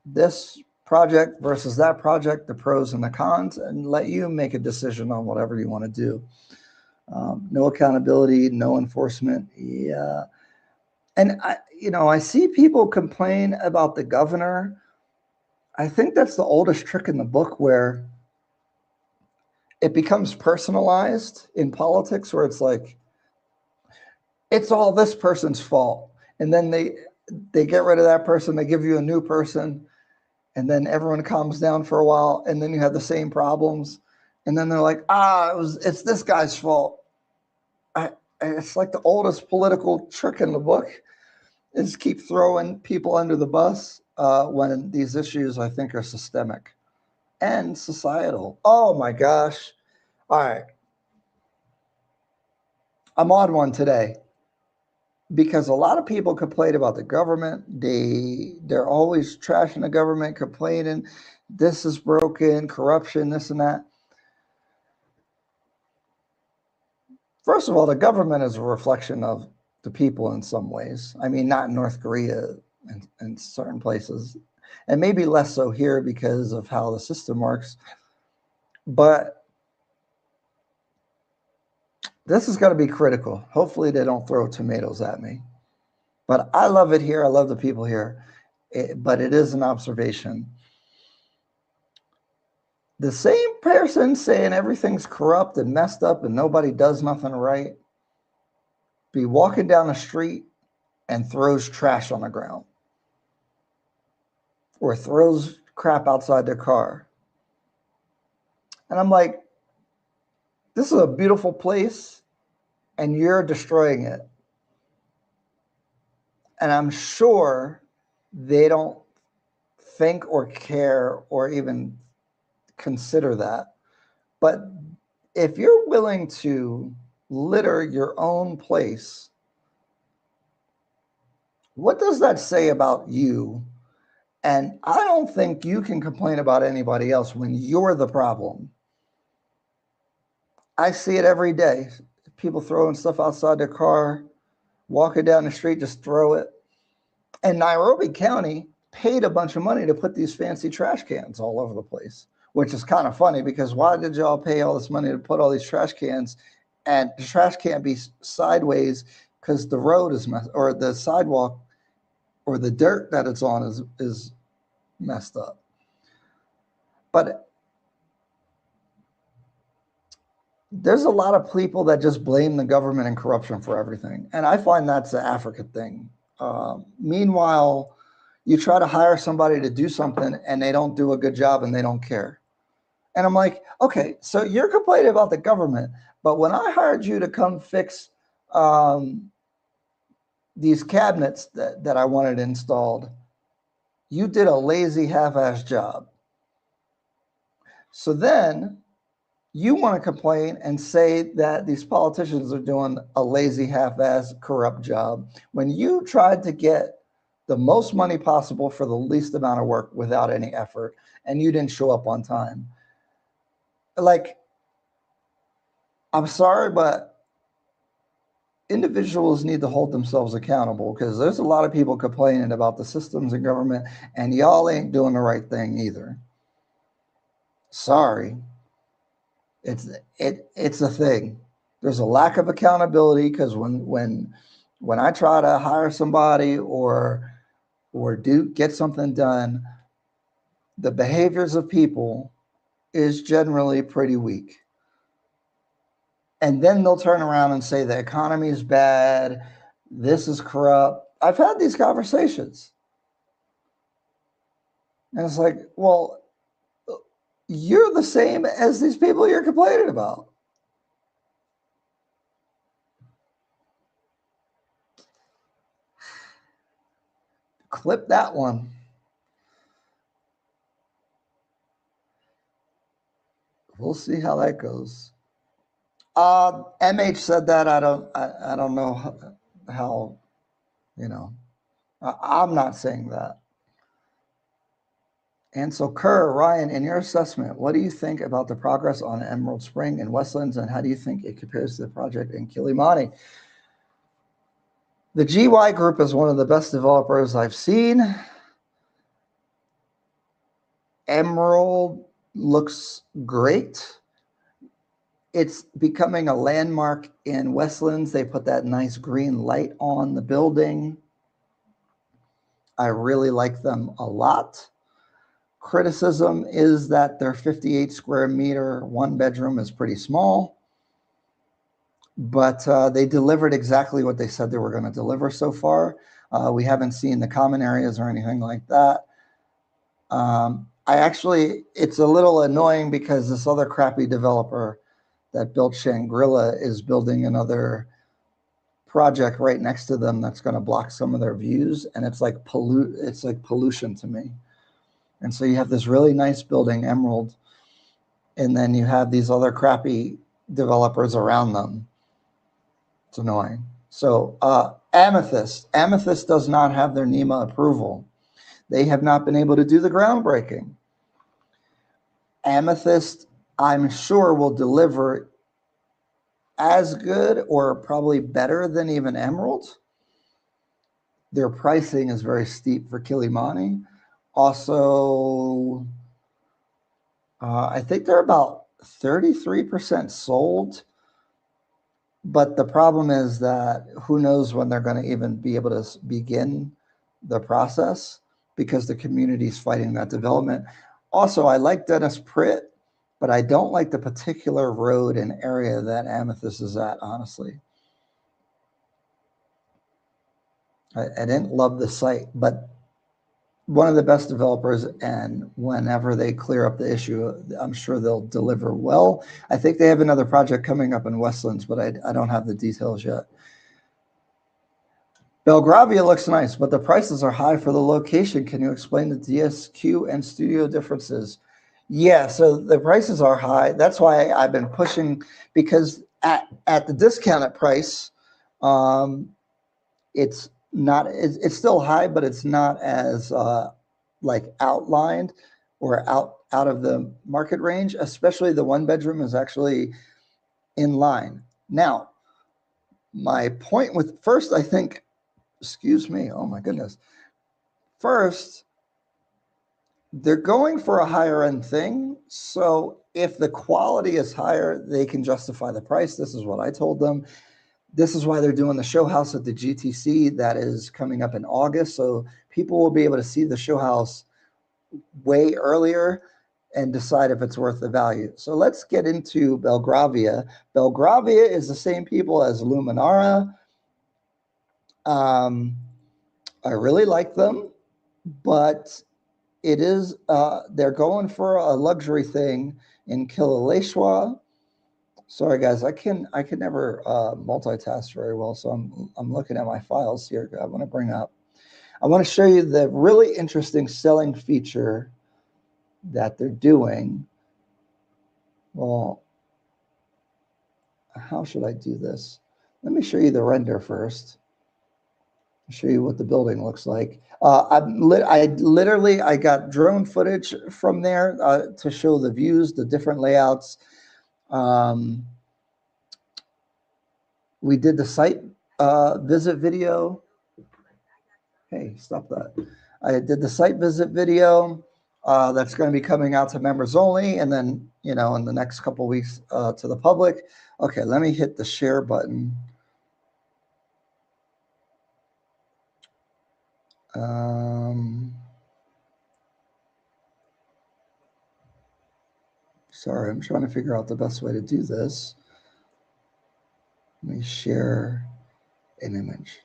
this project versus that project, the pros and the cons, and let you make a decision on whatever you want to do. No accountability, no enforcement. Yeah. And I see people complain about the governor. I think that's the oldest trick in the book where it becomes personalized in politics, where it's like, it's all this person's fault. And then they get rid of that person, they give you a new person, and then everyone calms down for a while, and then you have the same problems. And then they're like, it's this guy's fault. It's like the oldest political trick in the book is keep throwing people under the bus when these issues, I think, are systemic and societal. Oh my gosh. All right. I'm on one today because a lot of people complain about the government. They're always trashing the government, complaining this is broken, corruption, this and that. First of all, the government is a reflection of the people in some ways. I mean, not in North Korea and certain places, and maybe less so here because of how the system works. But this is going to be critical. Hopefully they don't throw tomatoes at me. But I love it here. I love the people here. But it is an observation. The same person saying everything's corrupt and messed up and nobody does nothing right be walking down the street and throws trash on the ground or throws crap outside their car. And I'm like, this is a beautiful place and you're destroying it. And I'm sure they don't think or care or even consider that. But if you're willing to litter your own place, what does that say about you? And I don't think you can complain about anybody else when you're the problem. I see it every day. People throwing stuff outside their car, walking down the street, just throw it. And Nairobi County paid a bunch of money to put these fancy trash cans all over the place, which is kind of funny because why did y'all pay all this money to put all these trash cans and the trash can't be sideways because the road is messed or the sidewalk or the dirt that it's on is messed up. But there's a lot of people that just blame the government and corruption for everything. And I find that's an African thing. Meanwhile, you try to hire somebody to do something and they don't do a good job and they don't care. And I'm like, okay, so you're complaining about the government, but when I hired you to come fix these cabinets that I wanted installed, you did a lazy half-assed job. So then you want to complain and say that these politicians are doing a lazy half-assed corrupt job when you tried to get the most money possible for the least amount of work without any effort and you didn't show up on time. Like, I'm sorry, but individuals need to hold themselves accountable because there's a lot of people complaining about the systems in government and y'all ain't doing the right thing either. Sorry. It's a thing. There's a lack of accountability because when I try to hire somebody or get something done, the behaviors of people is generally pretty weak. And then they'll turn around and say the economy is bad, this is corrupt. I've had these conversations. And it's like, well, you're the same as these people you're complaining about. Clip that one. We'll see how that goes. MH said that. I don't know how, you know, I'm not saying that. And so Kerr, Ryan, in your assessment, what do you think about the progress on Emerald Spring and Westlands, and how do you think it compares to the project in Kilimani? The GY Group is one of the best developers I've seen. Emerald looks great. It's becoming a landmark in Westlands. They put that nice green light on the building. I really like them a lot. Criticism is that their 58 square meter one bedroom is pretty small, but they delivered exactly what they said they were going to deliver so far. We haven't seen the common areas or anything like that. It's a little annoying because this other crappy developer that built Shangri-La is building another project right next to them that's going to block some of their views, and it's like pollution to me. And so you have this really nice building, Emerald, and then you have these other crappy developers around them. It's annoying. So Amethyst does not have their NEMA approval. They have not been able to do the groundbreaking. Amethyst, I'm sure, will deliver as good or probably better than even Emerald. Their pricing is very steep for Kilimani. Also, I think they're about 33% sold. But the problem is that who knows when they're going to even be able to begin the process because the community is fighting that development. Also, I like Dennis Pritt, but I don't like the particular road and area that Amethyst is at, honestly. I didn't love the site, but one of the best developers, and whenever they clear up the issue, I'm sure they'll deliver well. I think they have another project coming up in Westlands, but I don't have the details yet. Belgravia looks nice, but the prices are high for the location. Can you explain the DSQ and studio differences? Yeah, so the prices are high. That's why I've been pushing, because at the discounted price, it's it's still high, but it's not as like outlined or out of the market range. Especially the one bedroom is actually in line. Now, my point with first, I think, excuse me, oh my goodness. First, they're going for a higher end thing. So if the quality is higher, they can justify the price. This is what I told them. This is why they're doing the show house at the GTC that is coming up in August. So people will be able to see the show house way earlier. and decide if it's worth the value. So let's get into Belgravia. Belgravia is the same people as Luminara. I really like them, but it is they're going for a luxury thing in Kilauea. Sorry guys, I can never multitask very well, so I'm looking at my files here. I want to show you the really interesting selling feature that they're doing. Well, how should I do this? Let me show you the render first. I'll show you what the building looks like. I got drone footage from there to show the views, the different layouts. We did the site visit video. Hey, stop that. I did the site visit video that's going to be coming out to members only, and then, in the next couple of weeks to the public. Okay, let me hit the share button. Sorry, I'm trying to figure out the best way to do this. Let me share an image.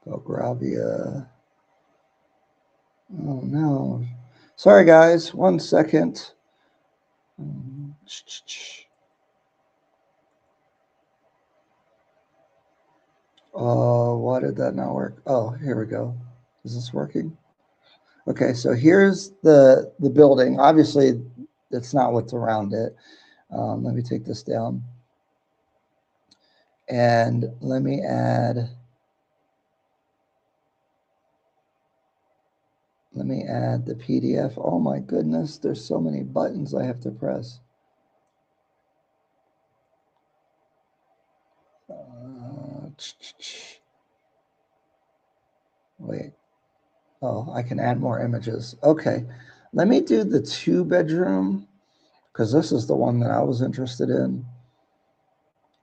Belgravia. Oh no. Sorry guys, 1 second. Why did that not work? Oh, here we go. Is this working? Okay, so here's the building. Obviously, that's not what's around it. Let me take this down. And let me add the PDF. Oh my goodness, there's so many buttons I have to press. Wait. Oh, I can add more images. Okay, let me do the 2-bedroom because this is the one that I was interested in.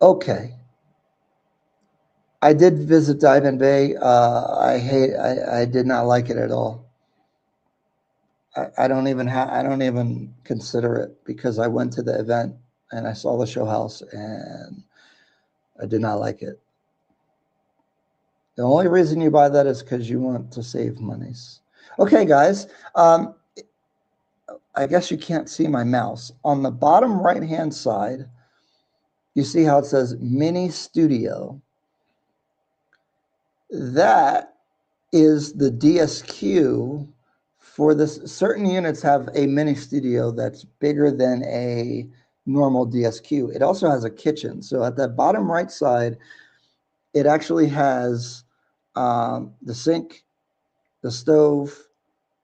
Okay. I did visit Diamond Bay. I did not like it at all. I don't even consider it because I went to the event and I saw the show house and I did not like it. The only reason you buy that is because you want to save monies. Okay, guys. I guess you can't see my mouse. On the bottom right-hand side, you see how it says Mini Studio. That is the DSQ for this. Certain units have a Mini Studio that's bigger than a normal DSQ. It also has a kitchen. So at the bottom right side, it actually has the sink, the stove,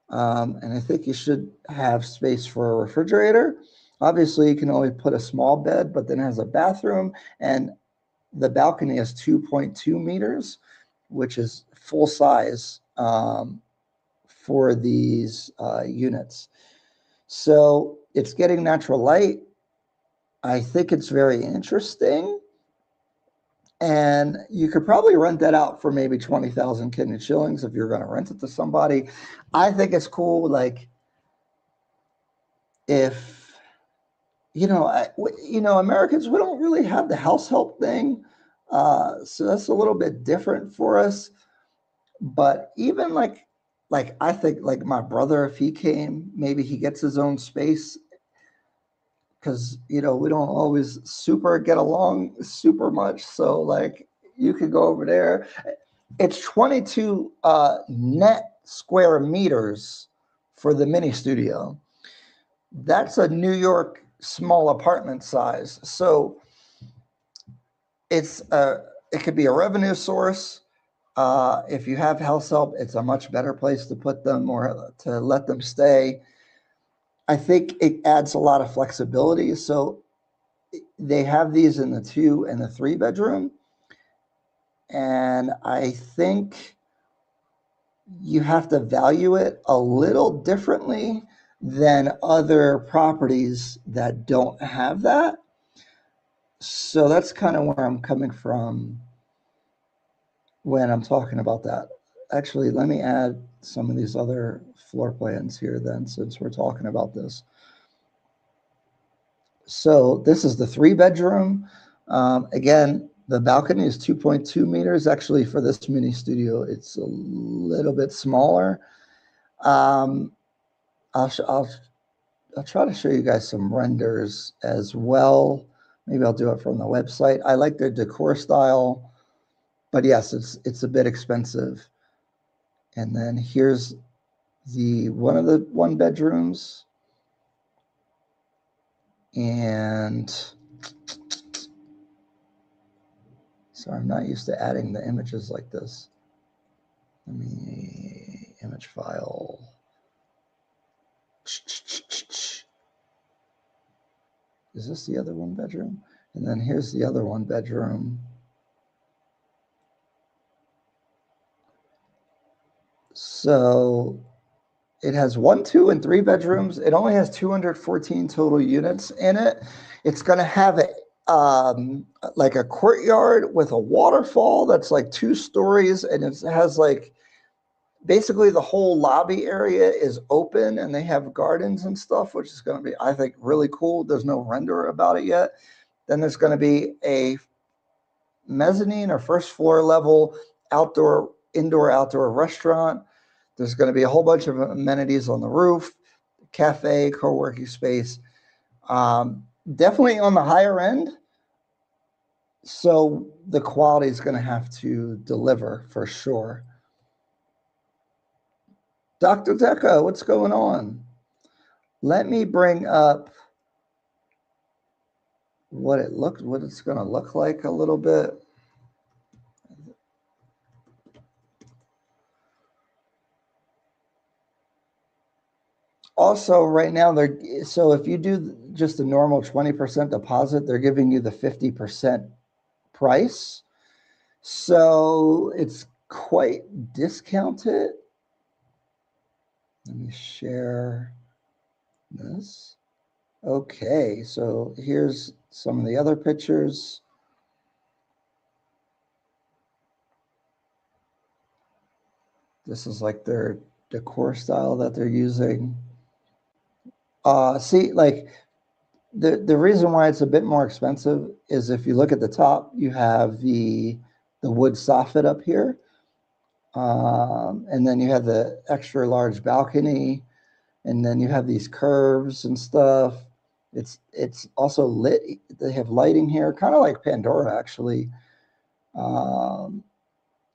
and I think you should have space for a refrigerator. Obviously, you can only put a small bed, but then it has a bathroom, and the balcony is 2.2 meters, which is full size for these units. So it's getting natural light. I think it's very interesting. And you could probably rent that out for maybe 20,000 Kenyan shillings if you're going to rent it to somebody. I think it's cool. Like, if, Americans, we don't really have the house help thing. So that's a little bit different for us. But even like I think like my brother, if he came, maybe he gets his own space because we don't always super get along super much. So like you could go over there. It's 22 net square meters for the mini studio. That's a New York small apartment size. So it could be a revenue source. If you have house help, it's a much better place to put them or to let them stay. I think it adds a lot of flexibility. So they have these in the 2 and the 3-bedroom. And I think you have to value it a little differently than other properties that don't have that. So that's kind of where I'm coming from when I'm talking about that. Actually, let me add some of these other floor plans here then, since we're talking about this. So this is the 3-bedroom. Again, the balcony is 2.2 meters. Actually, for this mini studio, it's a little bit smaller. I'll try to show you guys some renders as well. Maybe I'll do it from the website. I like their decor style, but yes, it's a bit expensive. And then here's one of the 1-bedrooms. And so I'm not used to adding the images like this. Let me image file. Is this the other 1-bedroom? And then here's the other 1-bedroom. So it has 1, 2, and 3 bedrooms. It only has 214 total units in it. It's going to have like a courtyard with a waterfall that's like 2 stories, and it has like basically the whole lobby area is open, and they have gardens and stuff, which is going to be, I think, really cool. There's no render about it yet. Then there's going to be a mezzanine or first floor level indoor outdoor restaurant. There's going to be a whole bunch of amenities on the roof, cafe, co-working space. Definitely on the higher end. So the quality is going to have to deliver for sure. Dr. Deca, what's going on? Let me bring up what it's going to look like a little bit. Also, right now, so if you do just a normal 20% deposit, they're giving you the 50% price. So it's quite discounted. Let me share this. Okay, so here's some of the other pictures. This is like their decor style that they're using. See, like the reason why it's a bit more expensive is if you look at the top, you have the wood soffit up here. And then you have the extra large balcony, and then you have these curves and stuff. It's also lit. They have lighting here, kind of like Pandora, actually.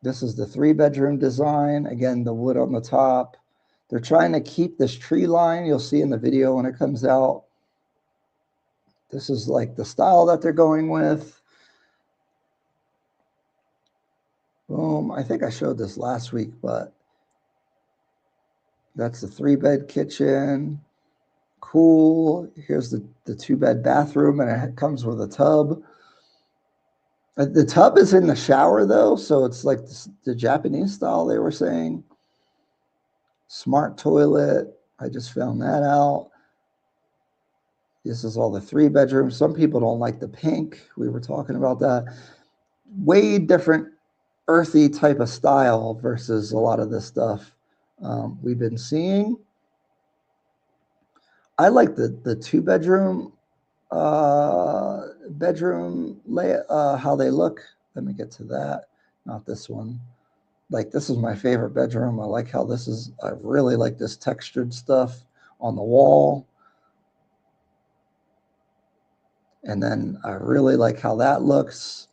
This is the 3-bedroom design. Again, the wood on the top. They're trying to keep this tree line. You'll see in the video when it comes out. This is like the style that they're going with. Boom. I think I showed this last week, but that's the 3-bed kitchen. Cool. Here's the 2-bed bathroom, and it comes with a tub. The tub is in the shower, though, so it's like the Japanese style they were saying. Smart toilet. I just found that out. This is all the 3 bedrooms. Some people don't like the pink. We were talking about that. Way different earthy type of style versus a lot of this stuff we've been seeing. I like the 2-bedroom bedroom layout, how they look. Let me get to that. Not this one. Like, this is my favorite bedroom. I like how this is. I really like this textured stuff on the wall. And then I really like how that looks.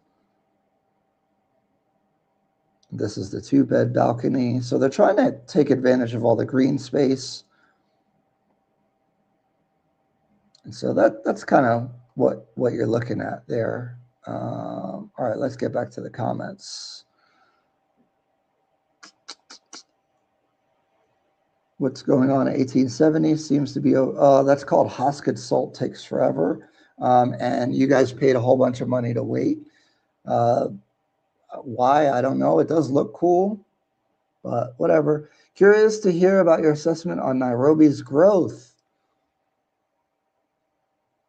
This is the 2-bed balcony. So they're trying to take advantage of all the green space. And so that's kind of what you're looking at there. All right, let's get back to the comments. What's going on at 1870 seems to be, that's called Hosket Salt Takes Forever. And you guys paid a whole bunch of money to wait. Why? I don't know. It does look cool, but whatever. Curious to hear about your assessment on Nairobi's growth.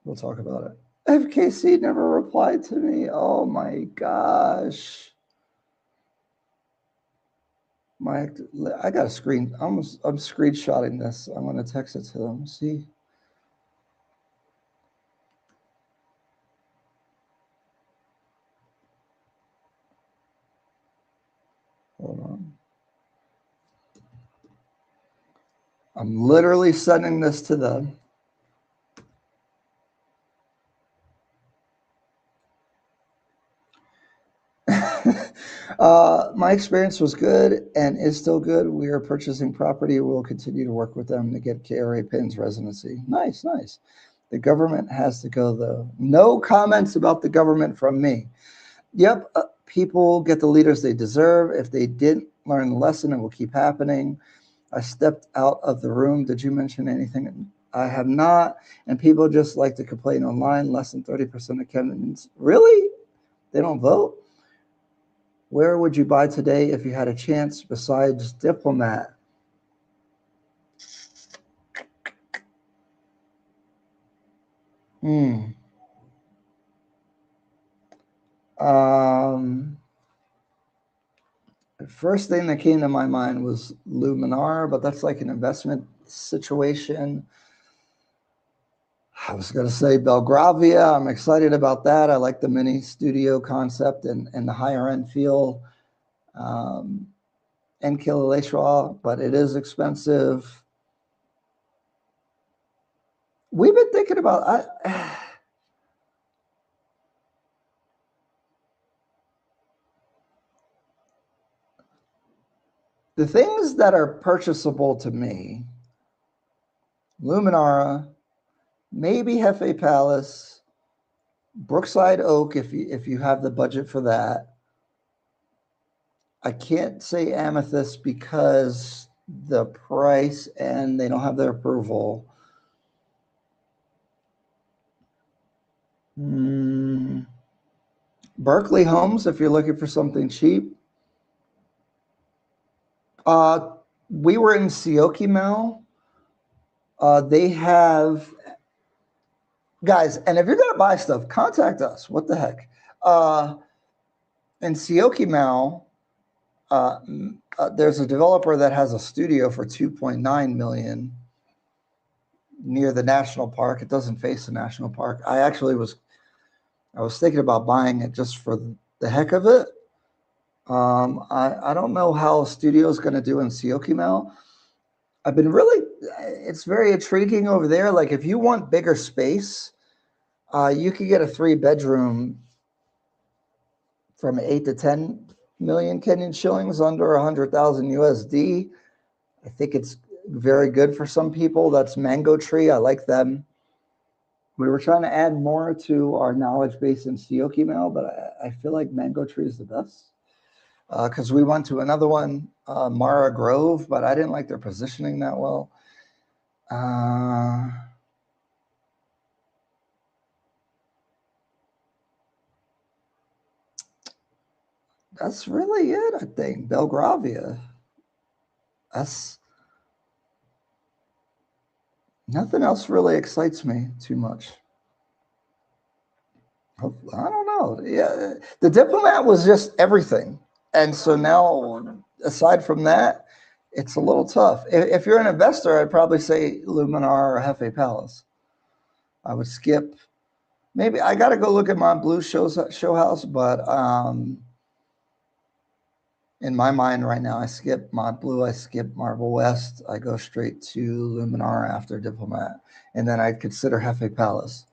We'll talk about it. FKC never replied to me. Oh my gosh. My, I got a screen. I'm screenshotting this. I'm going to text it to them. See. Hold on. I'm literally sending this to them. My experience was good and is still good. We are purchasing property. We'll continue to work with them to get KRA PINs residency. Nice, nice. The government has to go, though. No comments about the government from me. Yep, people get the leaders they deserve. If they didn't learn the lesson, it will keep happening. I stepped out of the room. Did you mention anything? I have not. And people just like to complain online. Less than 30% of Kenyans. Really? They don't vote? Where would you buy today if you had a chance besides Diplomat? The first thing that came to my mind was Luminar, but that's like an investment situation. I was going to say Belgravia. I'm excited about that. I like the mini studio concept and the higher end feel. And Kilauea, but it is expensive. We've been thinking about the things that are purchasable to me. Luminara, maybe Hefe Palace, Brookside Oak if you have the budget for that. I can't say Amethyst because the price and they don't have their approval. Berkeley Homes if you're looking for something cheap. We were in Siokimau. They have guys, and if you're gonna buy stuff, contact us. What the heck? In Siokimau, there's a developer that has a studio for 2.9 million near the national park. It doesn't face the national park. I was thinking about buying it just for the heck of it. I don't know how a studio is going to do in Siokimau. It's very intriguing over there. Like if you want bigger space, you could get a 3-bedroom from 8 to 10 million Kenyan shillings, under 100,000 USD. I think it's very good for some people. That's Mango Tree. I like them. We were trying to add more to our knowledge base in Siokimau, but I feel like Mango Tree is the best. Because we went to another one, Mara Grove, but I didn't like their positioning that well. That's really it, I think. Belgravia. That's nothing else really excites me too much. I don't know. Yeah, the Diplomat was just everything, and so now, aside from that, it's a little tough. If you're an investor, I'd probably say Luminar or Hefe Palace. I would skip. Maybe I got to go look at my Blue show house, but in my mind right now, I skip Mont Blue, I skip Marble West, I go straight to Luminar after Diplomat, and then I'd consider Hefe Palace.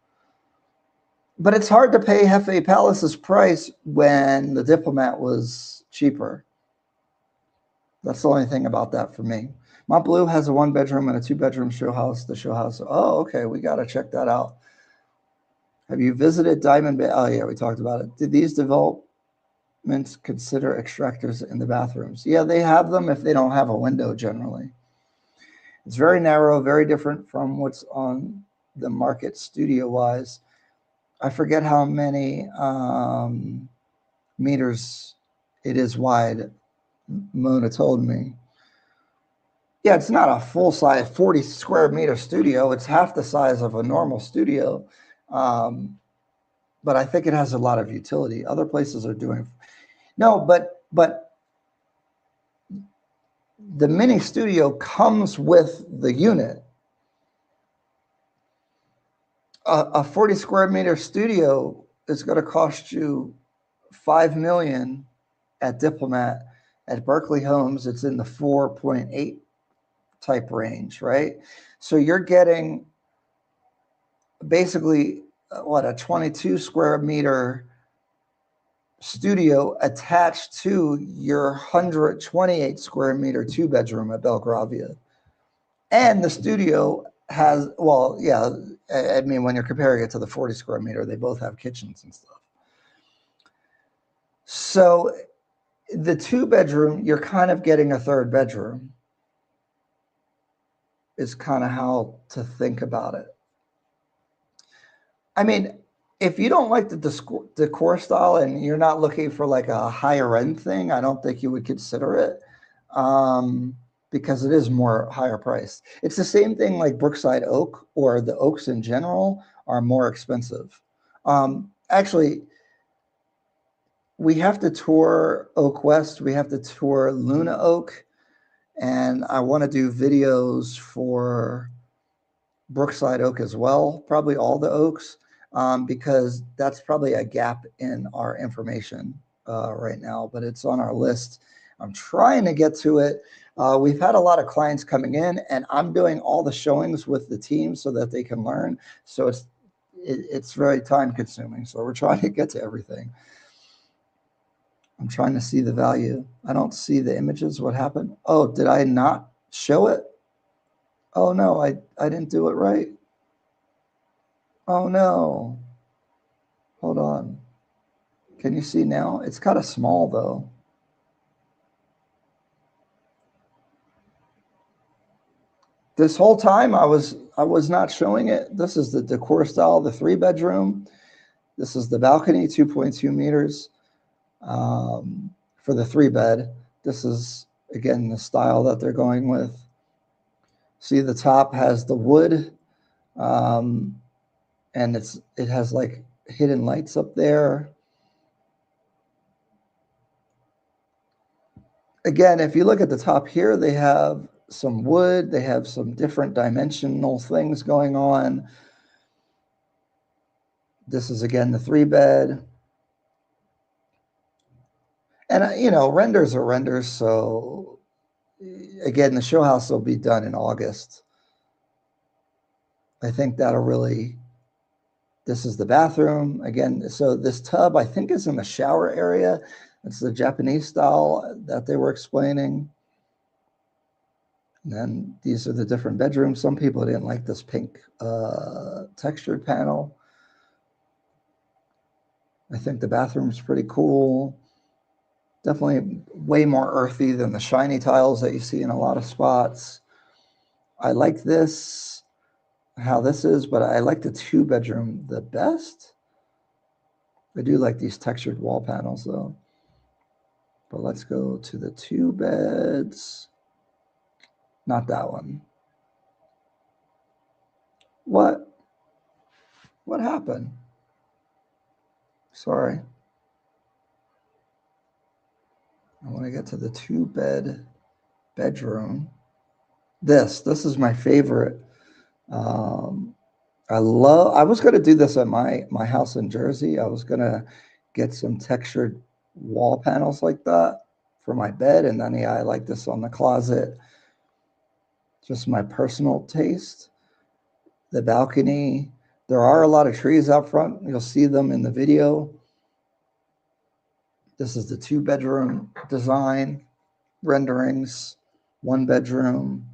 But it's hard to pay Hefe Palace's price when the Diplomat was cheaper. That's the only thing about that for me. Mont Blue has a 1-bedroom and a 2-bedroom show house. The show house. Oh, okay. We got to check that out. Have you visited Diamond Bay? Oh, yeah, we talked about it. Did these developments consider extractors in the bathrooms? Yeah, they have them if they don't have a window generally. It's very narrow, very different from what's on the market studio-wise. I forget how many meters it is wide. Mona told me. Yeah, it's not a full-size 40 square meter studio. It's half the size of a normal studio. But I think it has a lot of utility. Other places are doing no, but the mini studio comes with the unit. A 40 square meter studio is going to cost you $5 million at Diplomat. At Berkeley Homes, it's in the 4.8 type range, right? So you're getting basically what, a 22 square meter studio attached to your 128 square meter 2-bedroom at Belgravia. And the studio has, well, yeah, I mean, when you're comparing it to the 40 square meter, they both have kitchens and stuff. So the 2-bedroom, you're kind of getting a 3rd bedroom, is kind of how to think about it. I mean, if you don't like the decor style and you're not looking for like a higher end thing, I don't think you would consider it, because it is more higher priced. It's the same thing like Brookside Oak, or the oaks in general are more expensive. Actually, we have to tour Oak West. We have to tour Luna Oak. And I want to do videos for Brookside Oak as well, probably all the oaks, because that's probably a gap in our information right now, but it's on our list. I'm trying to get to it. We've had a lot of clients coming in, and I'm doing all the showings with the team so that they can learn. So it's very time consuming. So we're trying to get to everything. I'm trying to see the value. I don't see the images. What happened? Oh, did I not show it? Oh no, I didn't do it right. Oh no. Hold on. Can you see now? It's kind of small though. This whole time I was not showing it. This is the decor style, the 3-bedroom. This is the balcony, 2.2 meters for the 3-bed. This is, again, the style that they're going with. See, the top has the wood, and it has like hidden lights up there. Again, if you look at the top here, they have some wood, they have some different dimensional things going on. This is, again, the 3-bed. And, you know, renders are renders. So, again, the show house will be done in August. I think that'll really, this is the bathroom. Again, so this tub, I think, is in the shower area. It's the Japanese style that they were explaining. And then these are the different bedrooms. Some people didn't like this pink textured panel. I think the bathroom's pretty cool. Definitely way more earthy than the shiny tiles that you see in a lot of spots. I like this, how this is, but I like the 2-bedroom the best. I do like these textured wall panels though. But let's go to the 2 beds. Not that one. What happened? Sorry. I want to get to the 2-bed bedroom. This is my favorite. I was going to do this at my house in Jersey. I was going to get some textured wall panels like that for my bed. And then, yeah, I like this on the closet. Just my personal taste. The balcony. There are a lot of trees out front. You'll see them in the video. This is the 2-bedroom design renderings, 1-bedroom.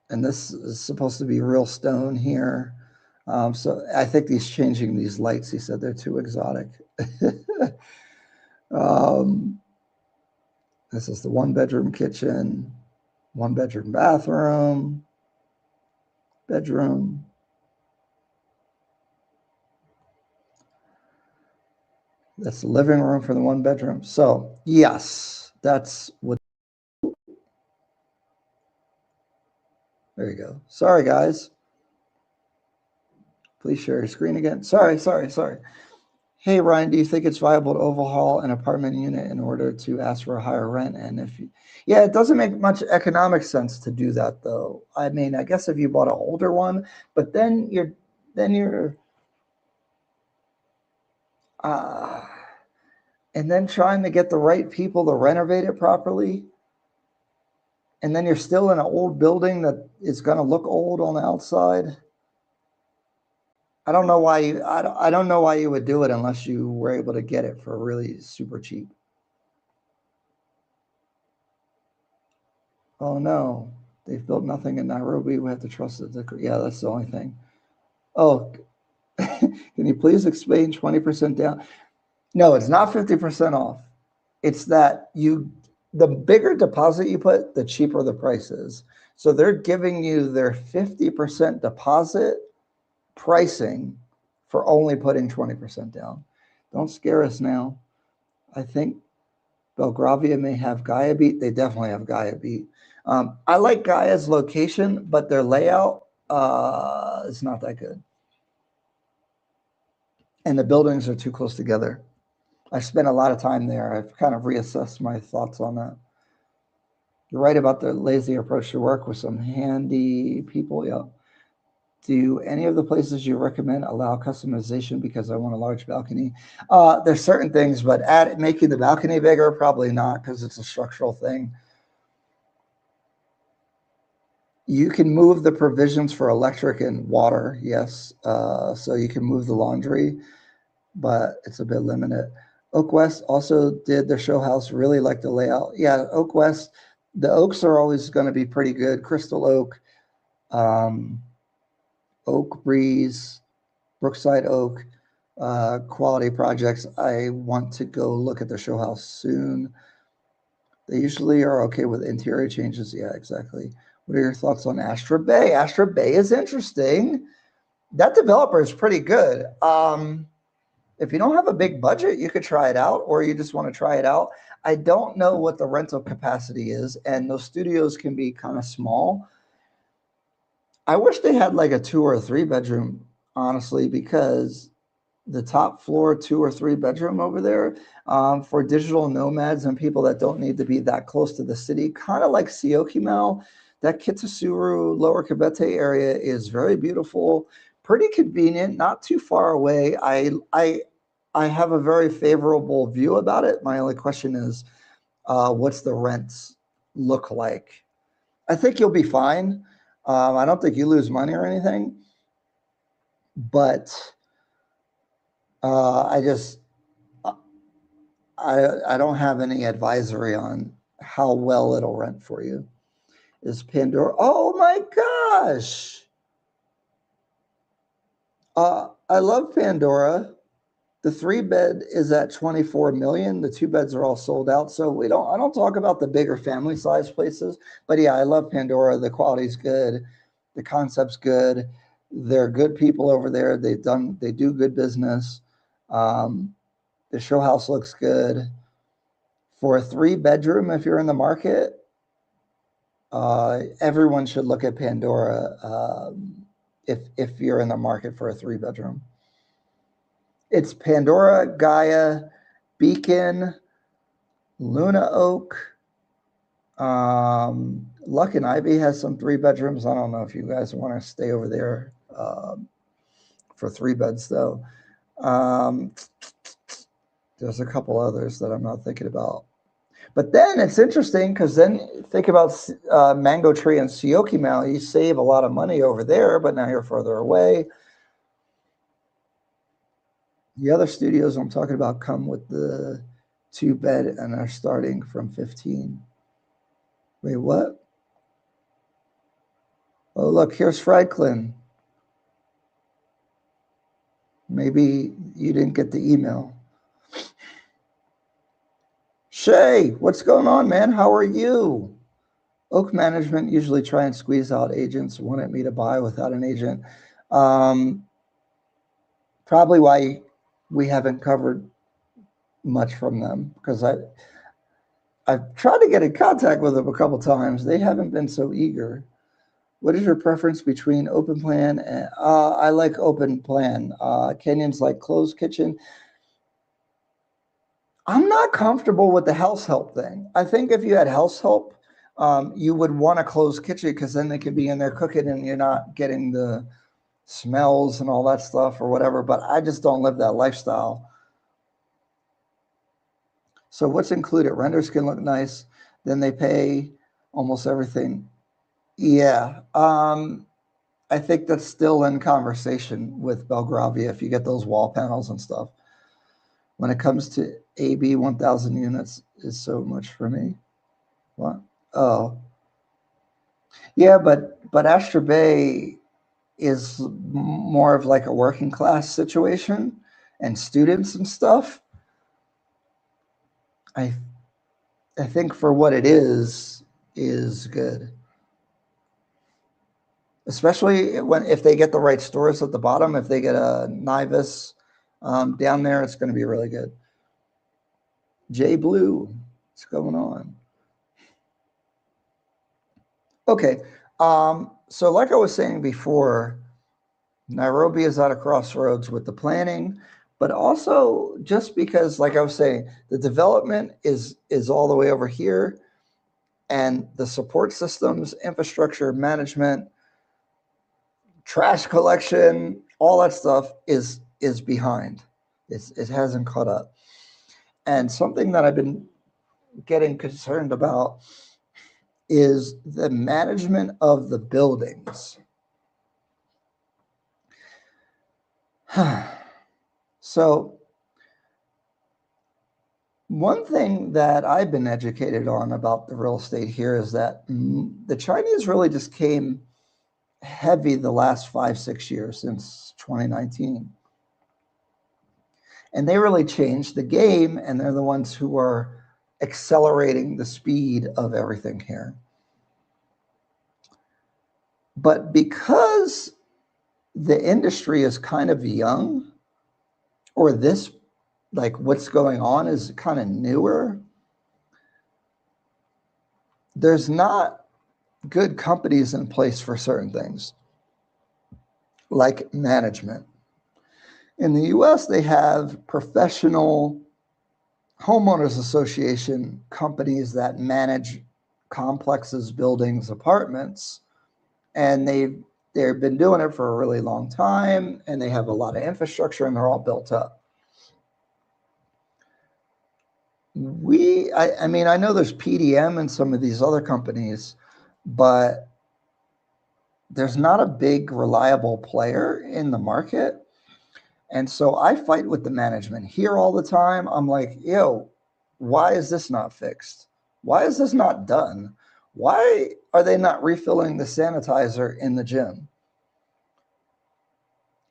And this is supposed to be real stone here. So I think he's changing these lights. He said they're too exotic. This is the 1-bedroom kitchen, 1-bedroom bathroom, bedroom. That's the living room for the 1-bedroom. So yes, that's what. There you go. Sorry, guys. Please share your screen again. Sorry. Hey, Ryan, do you think it's viable to overhaul an apartment unit in order to ask for a higher rent? And if you, yeah, it doesn't make much economic sense to do that, though. I mean, I guess if you bought an older one, but then you're, uh, and then trying to get the right people to renovate it properly, and then you're still in an old building that is going to look old on the outside. I don't know why you would do it unless you were able to get it for really super cheap. Oh no, they've built nothing in Nairobi. We have to trust it. Yeah, that's the only thing. Oh, can you please explain 20% down? No, it's not 50% off. It's that the bigger deposit you put, the cheaper the price is. So they're giving you their 50% deposit pricing for only putting 20% down. Don't scare us now. I think Belgravia may have Gaia Beat. They definitely have Gaia Beat. I like Gaia's location, but their layout is not that good. And the buildings are too close together. I spent a lot of time there. I've kind of reassessed my thoughts on that. You're right about the lazy approach to work with some handy people. Yeah. Do any of the places you recommend allow customization because I want a large balcony? There's certain things, but making the balcony bigger, probably not because it's a structural thing. You can move the provisions for electric and water, yes. So you can move the laundry, but it's a bit limited. Oak West also did their show house, really like the layout. Yeah, Oak West, the oaks are always going to be pretty good. Crystal Oak, um, Oak Breeze, Brookside Oak, quality projects. I want to go look at their show house soon. They usually are okay with interior changes. Yeah, exactly. What are your thoughts on Astra Bay? Astra Bay is interesting. That developer is pretty good. If you don't have a big budget, you could try it out, or you just want to try it out. I don't know what the rental capacity is, and those studios can be kind of small. I wish they had like a 2 or 3 bedroom, honestly, because the top floor 2 or 3 bedroom over there for digital nomads and people that don't need to be that close to the city, kind of like Siokimau. That Kitsasuru, Lower Kabete area is very beautiful, pretty convenient, not too far away. I have a very favorable view about it. My only question is, what's the rents look like? I think you'll be fine. I don't think you lose money or anything, but I just I don't have any advisory on how well it'll rent for you. Is Pandora? Oh my gosh! I love Pandora. The 3 bed is at 24 million. The 2 beds are all sold out. So we don't. I don't talk about the bigger family size places. But yeah, I love Pandora. The quality's good. The concept's good. They're good people over there. They do good business. Um, the show house looks good. For a 3 bedroom, if you're in the market, everyone should look at Pandora if you're in the market for a 3 bedroom. It's Pandora, Gaia, Beacon, Luna Oak. Luck and Ivy has some 3 bedrooms. I don't know if you guys want to stay over there for 3 beds, though. There's a couple others that I'm not thinking about. But then it's interesting because then think about Mango Tree and Siokimau. You save a lot of money over there, but now you're further away. The other studios I'm talking about come with the 2 bed and are starting from 15. Wait, what? Oh, look, here's Franklin. Maybe you didn't get the email. Shay, what's going on, man? How are you? Oak management usually try and squeeze out agents who wanted me to buy without an agent. Probably why we haven't covered much from them, because I've tried to get in contact with them a couple times. They haven't been so eager. What is your preference between open plan and I like open plan. Kenyans like closed kitchen. I'm not comfortable with the house help thing. I think if you had house help, you would want a closed kitchen because then they could be in there cooking and you're not getting the smells and all that stuff or whatever. But I just don't live that lifestyle. So what's included? Renders can look nice. Then they pay almost everything. Yeah. I think that's still in conversation with Belgravia if you get those wall panels and stuff. When it comes to AB 1000 units is so much for me. What? Oh. Yeah, but Astor Bay is more of like a working class situation and students and stuff. I I think for what it is good. Especially when if they get the right stores at the bottom, if they get a Nivus down there, it's going to be really good. J Blue, what's going on? Okay, so like I was saying before, Nairobi is at a crossroads with the planning, but also just because, like I was saying, the development is all the way over here, and the support systems, infrastructure management, trash collection, all that stuff is behind. It hasn't caught up. And something that I've been getting concerned about is the management of the buildings. So one thing that I've been educated on about the real estate here is that the Chinese really just came heavy the last 5-6 years since 2019. And they really changed the game, and they're the ones who are accelerating the speed of everything here. But because the industry is kind of young, or this, like what's going on is kind of newer, there's not good companies in place for certain things, like management. In the US, they have professional homeowners association companies that manage complexes, buildings, apartments, and they've been doing it for a really long time, and they have a lot of infrastructure, and they're all built up. I mean, I know there's PDM and some of these other companies, but there's not a big reliable player in the market. And so I fight with the management here all the time. I'm like, yo, why is this not fixed? Why is this not done? Why are they not refilling the sanitizer in the gym?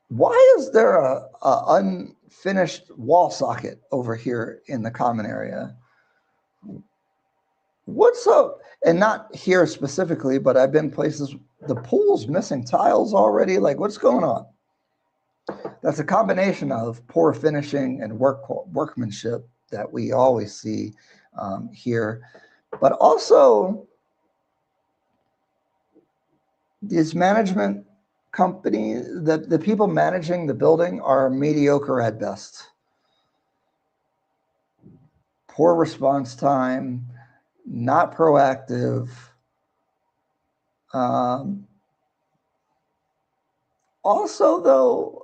Why is there a unfinished wall socket over here in the common area? What's up? And not here specifically, but I've been places, the pool's missing tiles already. Like, what's going on? That's a combination of poor finishing and workmanship that we always see here. But also, these management companies, the people managing the building are mediocre at best. Poor response time, not proactive. Also, though,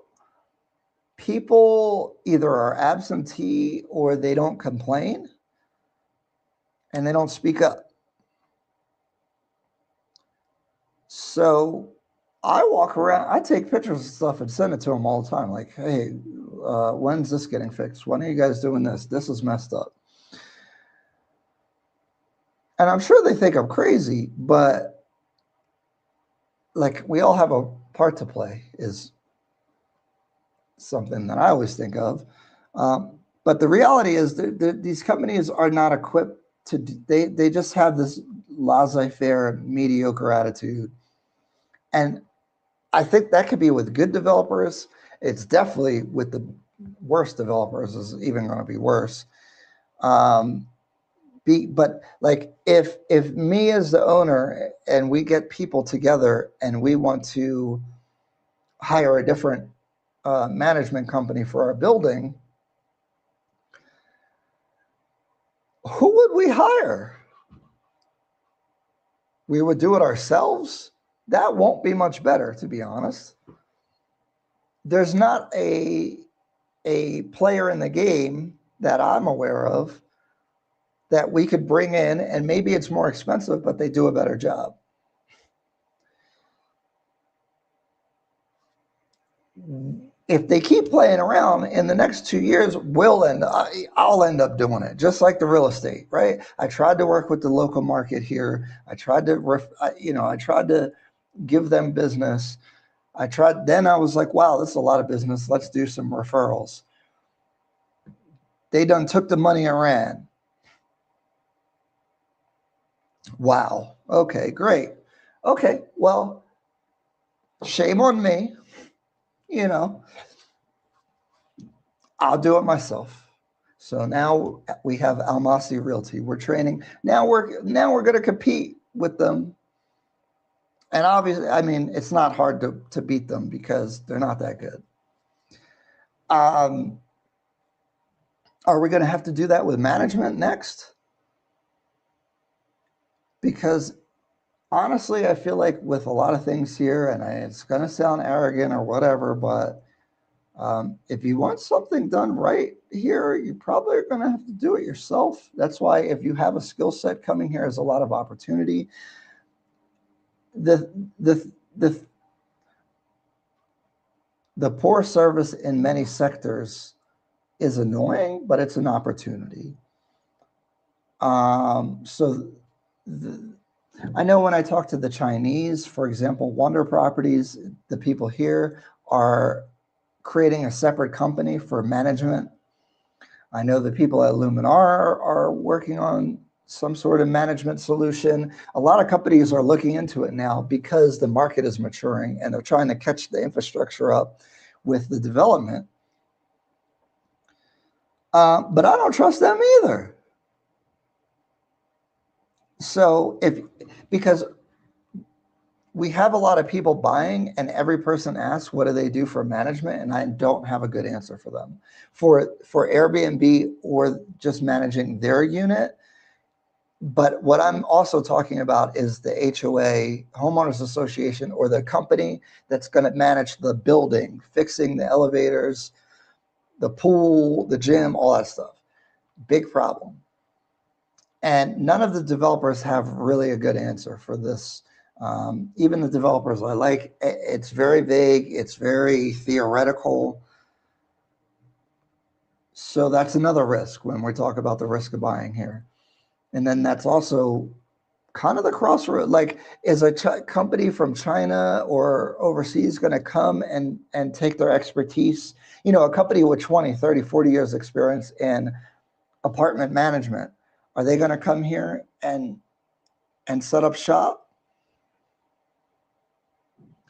people either are absentee or they don't complain and they don't speak up. So I walk around, I take pictures of stuff and send it to them all the time. Like, hey, when's this getting fixed? When are you guys doing this? This is messed up. And I'm sure they think I'm crazy, but like we all have a part to play is something that I always think of. But the reality is these companies are not equipped to, they just have this laissez-faire, mediocre attitude. And I think that could be with good developers. It's definitely with the worst developers is even going to be worse. But like if me as the owner and we get people together and we want to hire a different management company for our building, Who would we hire? We would do it ourselves? That won't be much better, to be honest. There's not a player in the game that I'm aware of that we could bring in, and maybe it's more expensive, but they do a better job. If they keep playing around in the next 2 years, I'll end up doing it, just like the real estate, right? I tried to work with the local market here. I tried to, I tried to give them business. Then I was like, wow, this is a lot of business. Let's do some referrals. They done took the money and ran. Wow. Okay, great. Okay, well, shame on me. You know, I'll do it myself. So now we have Almasi Realty. We're training. Now we're going to compete with them. And obviously, I mean, it's not hard to beat them because they're not that good. Are we going to have to do that with management next? Because honestly, I feel like with a lot of things here, and it's going to sound arrogant or whatever, but if you want something done right here, you probably are going to have to do it yourself. That's why if you have a skill set coming here, there's a lot of opportunity. The poor service in many sectors is annoying, but it's an opportunity. I know when I talk to the Chinese, for example, Wonder Properties, the people here are creating a separate company for management. I know the people at Luminar are working on some sort of management solution. A lot of companies are looking into it now because the market is maturing and they're trying to catch the infrastructure up with the development. But I don't trust them either. So because we have a lot of people buying and every person asks, what do they do for management? And I don't have a good answer for them. For Airbnb or just managing their unit. But what I'm also talking about is the HOA, homeowners association, or the company that's going to manage the building, fixing the elevators, the pool, the gym, all that stuff. Big problem. And none of the developers have really a good answer for this. Even the developers I like, it's very vague, it's very theoretical. So that's another risk when we talk about the risk of buying here. And then that's also kind of the crossroad. Like, is a company from China or overseas going to come and take their expertise? You know, a company with 20, 30, 40 years experience in apartment management, are they going to come here and set up shop?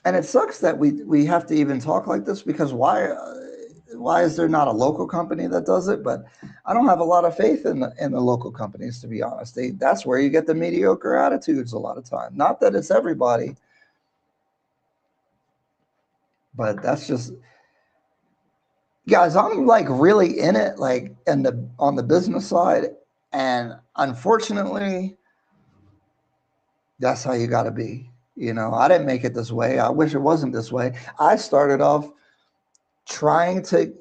And it sucks that we have to even talk like this, because why is there not a local company that does it? But I don't have a lot of faith in the local companies, to be honest. That's where you get the mediocre attitudes a lot of time. Not that it's everybody, but that's just, guys, I'm like really in it, like on the business side, and unfortunately, that's how you got to be. You know, I didn't make it this way. I wish it wasn't this way. I started off trying to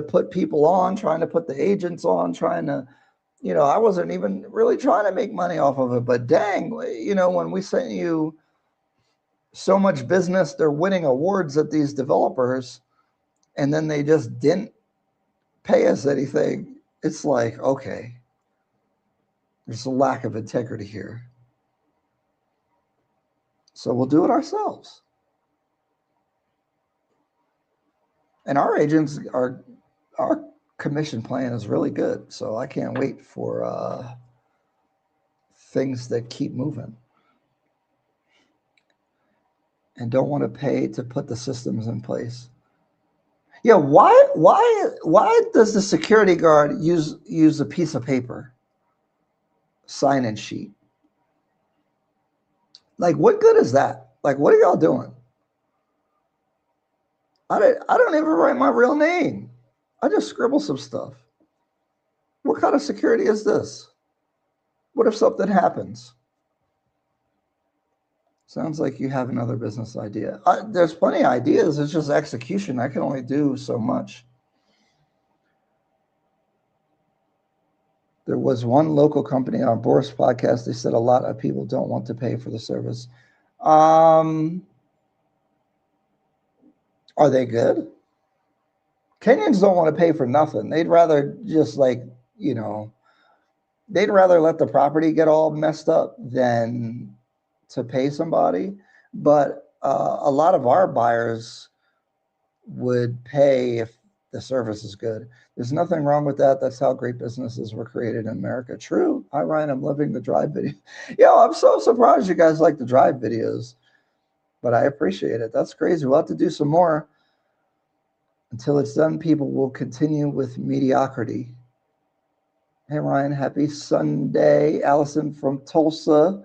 put people on, trying to put the agents on, trying to, you know, I wasn't even really trying to make money off of it. But dang, you know, when we sent you so much business, they're winning awards at these developers, and then they just didn't pay us anything. It's like, okay, there's a lack of integrity here. So we'll do it ourselves. And our agents our commission plan is really good. So I can't wait for things that keep moving. And don't want to pay to put the systems in place. Yeah, why does the security guard use a piece of paper, sign-in sheet? Like, what good is that? Like, what are y'all doing? I don't even write my real name. I just scribble some stuff. What kind of security is this? What if something happens? Sounds like you have another business idea. There's plenty of ideas. It's just execution. I can only do so much. There was one local company on Boris podcast. They said a lot of people don't want to pay for the service. Are they good? Kenyans don't want to pay for nothing. They'd rather just they'd rather let the property get all messed up than to pay somebody. But a lot of our buyers would pay if the service is good. There's nothing wrong with that. That's how great businesses were created in America. True. Hi, Ryan. I'm loving the drive video. Yo, I'm so surprised you guys like the drive videos, but I appreciate it. That's crazy. We'll have to do some more. Until it's done, people will continue with mediocrity. Hey, Ryan. Happy Sunday. Allison from Tulsa,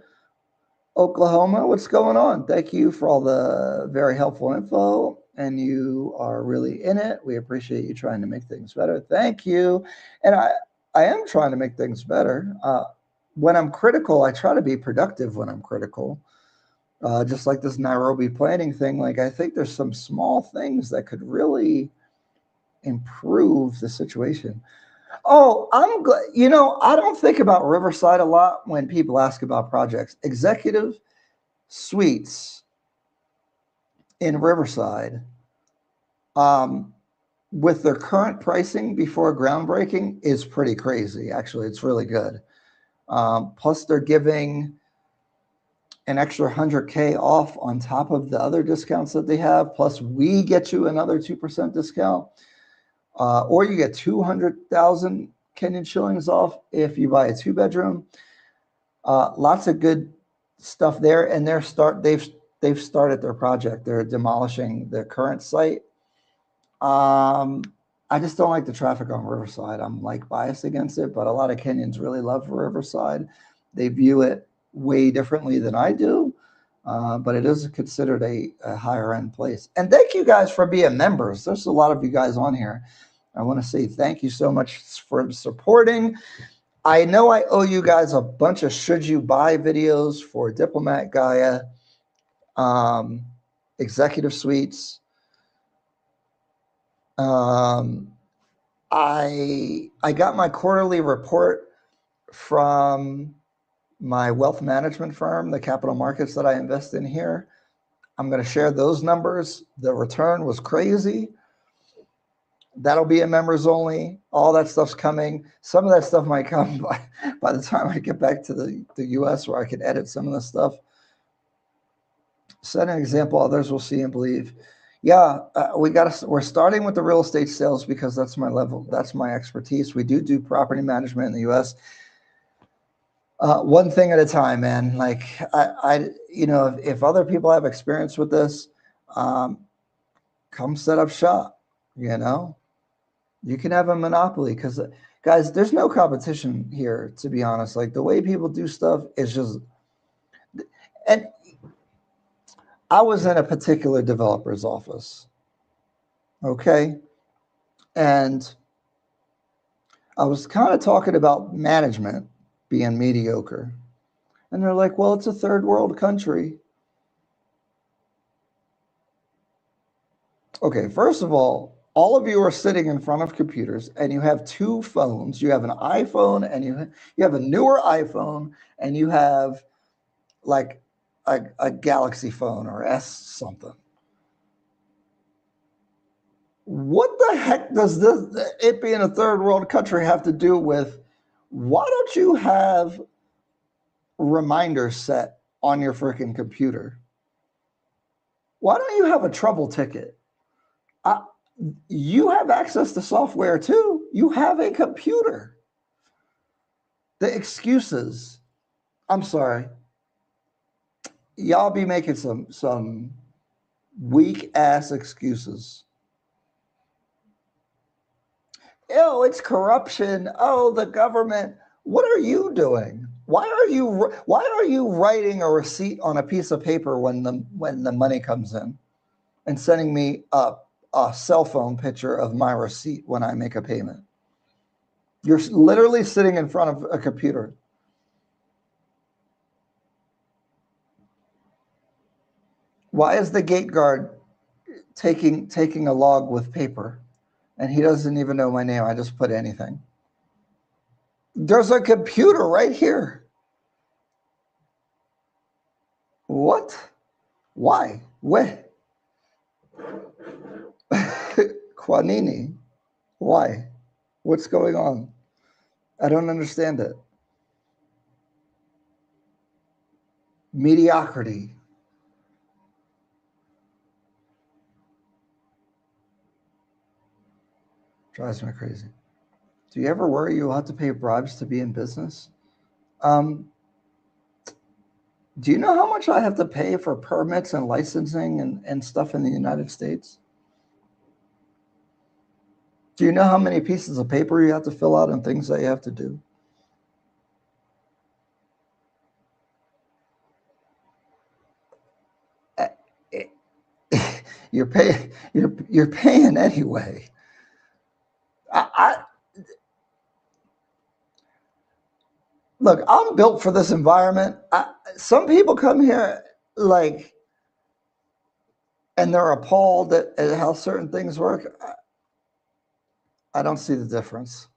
Oklahoma. What's going on? Thank you for all the very helpful info. And you are really in it. We appreciate you trying to make things better. Thank you. And I am trying to make things better. When I'm critical, I try to be productive when I'm critical. Just like this Nairobi planning thing, like I think there's some small things that could really improve the situation. Oh, I'm glad. I don't think about Riverside a lot when people ask about projects. Executive suites in Riverside, with their current pricing before groundbreaking, is pretty crazy. Actually, it's really good. Plus, they're giving an extra $100K off on top of the other discounts that they have. Plus, we get you another 2% discount, or you get 200,000 Kenyan shillings off if you buy a 2-bedroom. Lots of good stuff there, and they've started their project. They're demolishing their current site. I just don't like the traffic on Riverside. I'm biased against it, but a lot of Kenyans really love Riverside. They view it way differently than I do, but it is considered a higher end place. And thank you guys for being members. There's a lot of you guys on here. I want to say thank you so much for supporting. I know I owe you guys a bunch of should you buy videos for Diplomat Gaia, executive suites. I got my quarterly report from my wealth management firm, the capital markets that I invest in here. I'm going to share those numbers. The return was crazy. That'll be a members only. All that stuff's coming. Some of that stuff might come by the time I get back to the US, where I can edit some of the stuff. Set an example others will see and believe. Yeah, we're starting with the real estate sales because that's my level. That's my expertise. We do property management in the US. One thing at a time, man. If other people have experience with this, come set up shop. You can have a monopoly because, guys, there's no competition here, to be honest. The way people do stuff is just, and I was in a particular developer's office, okay? And I was kind of talking about management being mediocre. And they're like, well, it's a third world country. Okay, first of all of you are sitting in front of computers and you have 2 phones. You have an iPhone and you have a newer iPhone, and you have a Galaxy phone or S something. What the heck does it being a third world country have to do with, why don't you have reminders set on your freaking computer? Why don't you have a trouble ticket? You have access to software too. You have a computer. The excuses. I'm sorry. Y'all be making some weak ass excuses. Oh, it's corruption. Oh, the government. What are you doing? Why are you writing a receipt on a piece of paper when the money comes in, and sending me a cell phone picture of my receipt when I make a payment? You're literally sitting in front of a computer. Why is the gate guard taking a log with paper? And he doesn't even know my name. I just put anything. There's a computer right here. What? Why? Where? Quanini. Why? What's going on? I don't understand it. Mediocrity. Drives me crazy. Do you ever worry you'll have to pay bribes to be in business? Do you know how much I have to pay for permits and licensing and stuff in the United States? Do you know how many pieces of paper you have to fill out and things that you have to do? You're paying anyway. Look, I'm built for this environment. Some people come here like, and they're appalled at how certain things work. I don't see the difference.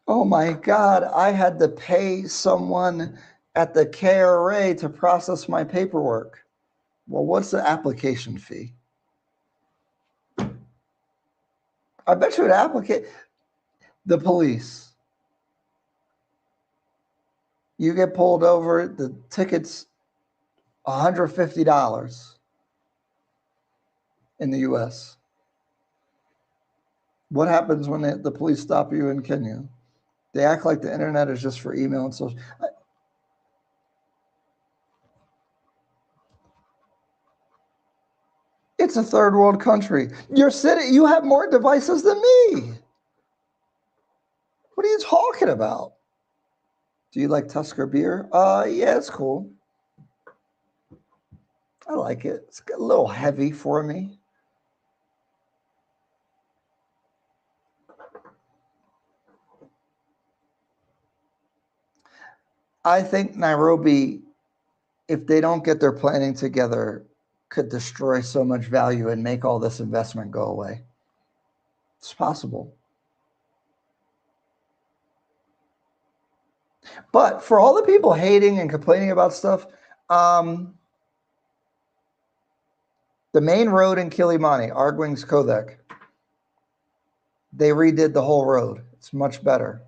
Oh my God, I had to pay someone at the KRA to process my paperwork. Well, what's the application fee? I bet you the police. You get pulled over, the ticket's $150 in the US. What happens when the police stop you in Kenya? They act like the internet is just for email and social. It's a third world country. You have more devices than me. What are you talking about? Do you like Tusker beer? Yeah, it's cool. I like it. It's a little heavy for me. I think Nairobi, if they don't get their planning together, could destroy so much value and make all this investment go away. It's possible. But for all the people hating and complaining about stuff, the main road in Kilimani, Arguings Kodek, they redid the whole road. It's much better.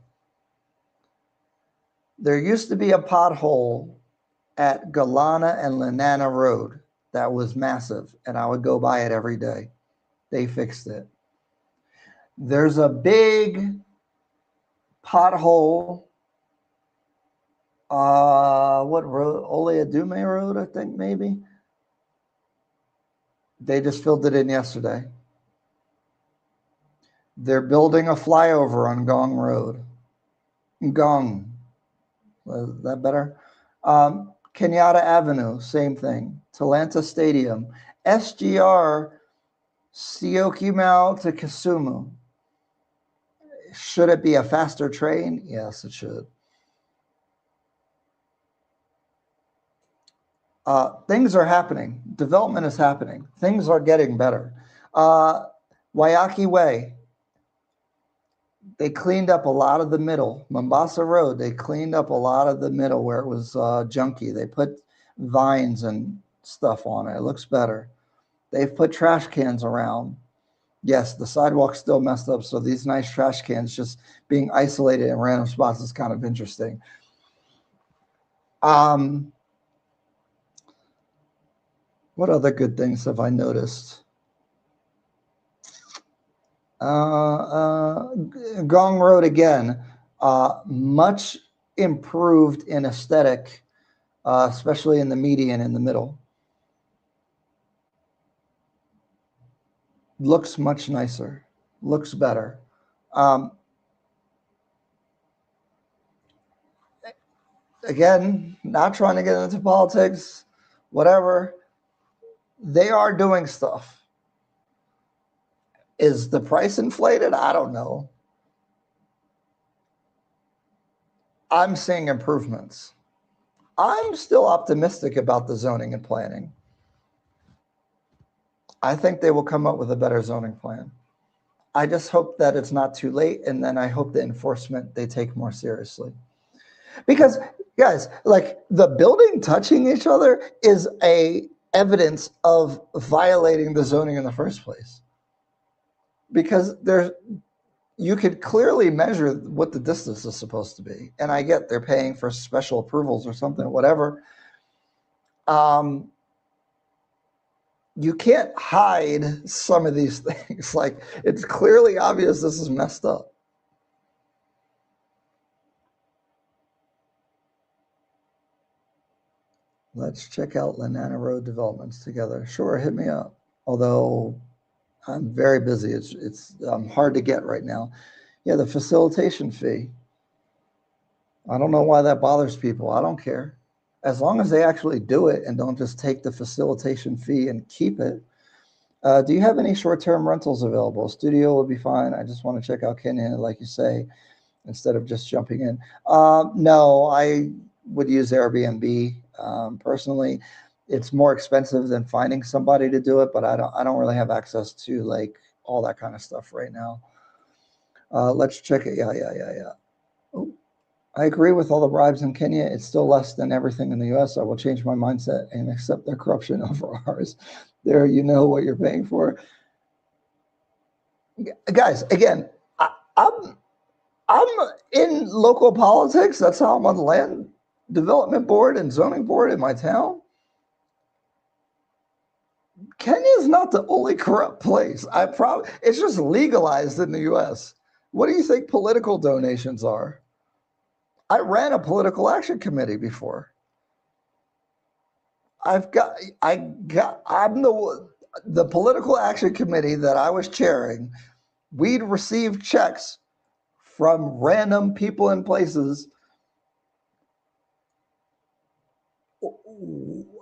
There used to be a pothole at Galana and Lenana Road that was massive, and I would go by it every day. They fixed it. There's a big pothole. What road? Oleadume Road, I think, maybe. They just filled it in yesterday. They're building a flyover on Gong Road. Gong. Is that better? Kenyatta Avenue, same thing. Talanta Stadium. SGR, Syokimau to Kisumu. Should it be a faster train? Yes, it should. Things are happening. Development is happening. Things are getting better. Waiyaki Way, they cleaned up a lot of the middle. Mombasa Road, they cleaned up a lot of the middle where it was junky. They put vines and stuff on it. It looks better. They've put trash cans around. Yes, the sidewalk's still messed up, so these nice trash cans just being isolated in random spots is kind of interesting. What other good things have I noticed? Gong Road again, much improved in aesthetic, especially in the median in the middle. Looks much nicer, looks better. Again, not trying to get into politics, whatever. They are doing stuff. Is the price inflated? I don't know. I'm seeing improvements. I'm still optimistic about the zoning and planning. I think they will come up with a better zoning plan. I just hope that it's not too late, and then I hope the enforcement they take more seriously. Because guys, like the building touching each other is a evidence of violating the zoning in the first place. Because there's you could clearly measure what the distance is supposed to be. And I get they're paying for special approvals or something, whatever. Um, you can't hide some of these things. Like it's clearly obvious this is messed up. Let's check out Lanana Road developments together. Sure, hit me up. Although I'm very busy. It's hard to get right now. Yeah, the facilitation fee. I don't know why that bothers people. I don't care. As long as they actually do it and don't just take the facilitation fee and keep it. Do you have any short-term rentals available? Studio will be fine. I just want to check out Kenya, like you say, instead of just jumping in. No, I would use Airbnb. Personally, it's more expensive than finding somebody to do it, but I don't really have access to like all that kind of stuff right now. Let's check it. Yeah. Oh, I agree with all the bribes in Kenya. It's still less than everything in the US. I will change my mindset and accept their corruption over ours. There, you know what you're paying for. Guys, again, I'm I'm in local politics. That's how I'm on the land development board and zoning board in my town. Kenya is not the only corrupt place. It's just legalized in the US. What do you think political donations are? I ran a political action committee before. I'm the political action committee that I was chairing. We'd receive checks from random people and places.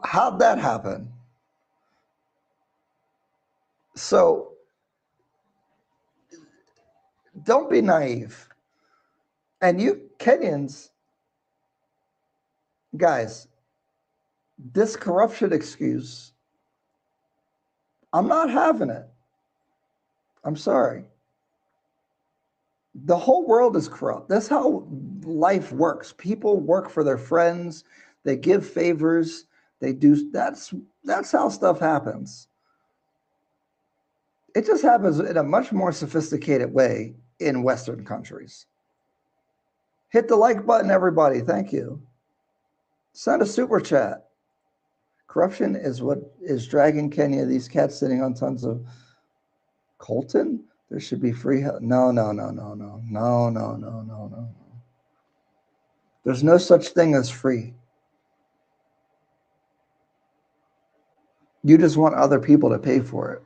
How'd that happen? So don't be naive. And you Kenyans, guys, this corruption excuse, I'm not having it. I'm sorry. The whole world is corrupt. That's how life works. People work for their friends, they give favors, they do that's how stuff happens. It just happens in a much more sophisticated way in Western countries. Hit the like button, everybody. Thank you. Send a super chat. Corruption is what is dragging Kenya. These cats sitting on tons of Colton. There should be free help. No. There's no such thing as free. You just want other people to pay for it.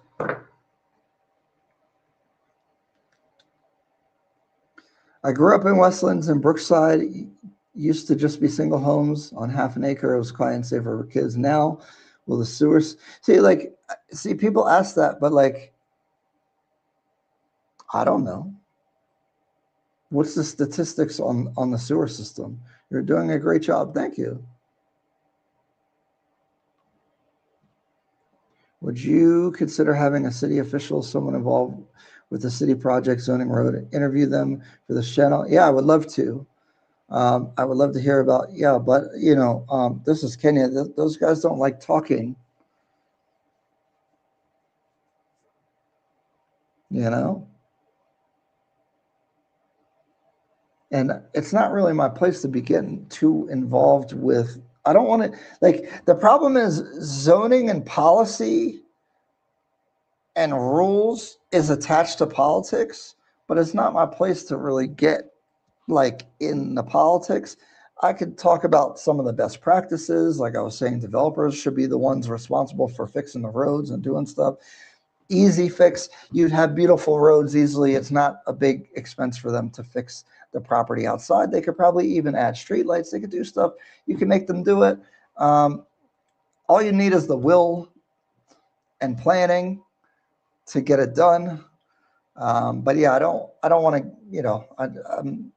I grew up in Westlands and Brookside. Used to just be single homes on half an acre. It was quiet and safe for kids. Now, will the sewers see people ask that, but like, I don't know. What's the statistics on the sewer system? You're doing a great job. Thank you. Would you consider having a city official, someone involved with the city project, zoning road, interview them for this channel? Yeah, I would love to. I would love to hear about, yeah, but this is Kenya. Those guys don't like talking, and it's not really my place to be getting too involved with. I don't want to, like, the problem is zoning and policy and rules is attached to politics, but it's not my place to really get like in the politics. I could talk about some of the best practices. Like I was saying, developers should be the ones responsible for fixing the roads and doing stuff. Easy fix. You'd have beautiful roads easily. It's not a big expense for them to fix the property outside. They could probably even add streetlights. They could do stuff. You can make them do it. All you need is the will and planning to get it done. But yeah, I don't want to, I'm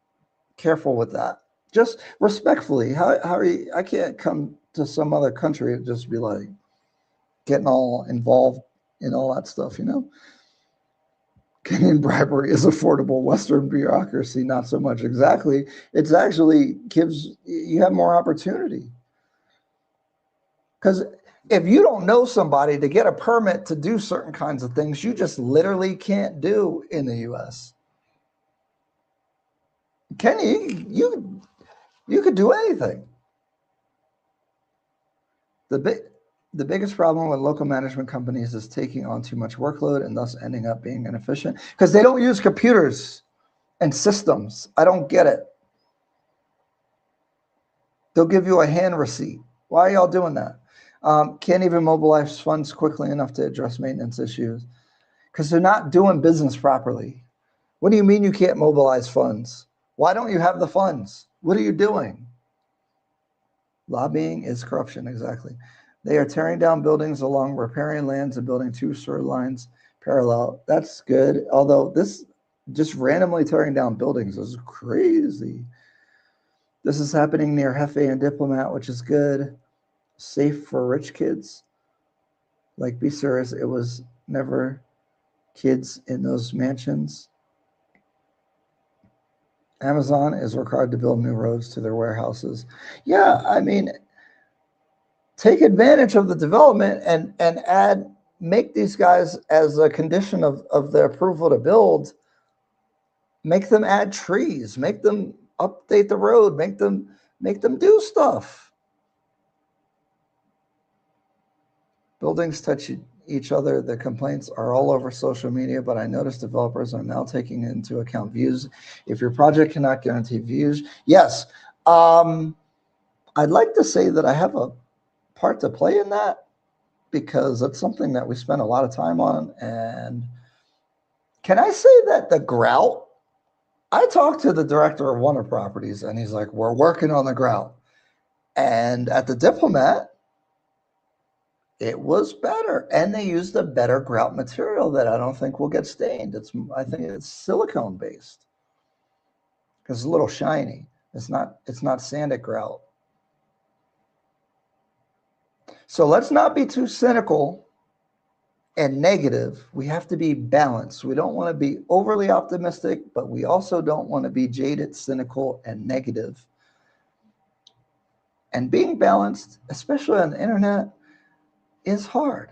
careful with that. Just respectfully, how are you? I can't come to some other country and just be like getting all involved in all that stuff, Kenyan bribery is affordable. Western bureaucracy, not so much. Exactly. It's actually gives you have more opportunity. Because if you don't know somebody to get a permit to do certain kinds of things, you just literally can't do in the U.S. Kenny, you could do anything. The big the biggest problem with local management companies is taking on too much workload and thus ending up being inefficient because they don't use computers and systems. I don't get it. They'll give you a hand receipt. Why are y'all doing that? Can't even mobilize funds quickly enough to address maintenance issues because they're not doing business properly. What do you mean you can't mobilize funds? Why don't you have the funds? What are you doing? Lobbying is corruption, exactly. They are tearing down buildings along riparian lands and building two sewer lines parallel. That's good. Although this just randomly tearing down buildings is crazy. This is happening near Hefe and Diplomat, which is good. Safe for rich kids. Like, be serious, it was never kids in those mansions. Amazon is required to build new roads to their warehouses. Yeah, I mean, take advantage of the development and make these guys as a condition of the approval to build, make them add trees, make them update the road, make them do stuff. Buildings touch each other. The complaints are all over social media, but I noticed developers are now taking into account views. If your project cannot guarantee views, yes. I'd like to say that I have a part to play in that because that's something that we spend a lot of time on. And can I say that the grout? I talked to the director of Warner Properties, and he's like, "We're working on the grout." And at the Diplomat, it was better, and they used a better grout material that I don't think will get stained. I think it's silicone based because it's a little shiny. It's not sanded grout. So let's not be too cynical and negative. We have to be balanced. We don't want to be overly optimistic, but we also don't want to be jaded, cynical, and negative. And being balanced, especially on the internet, is hard.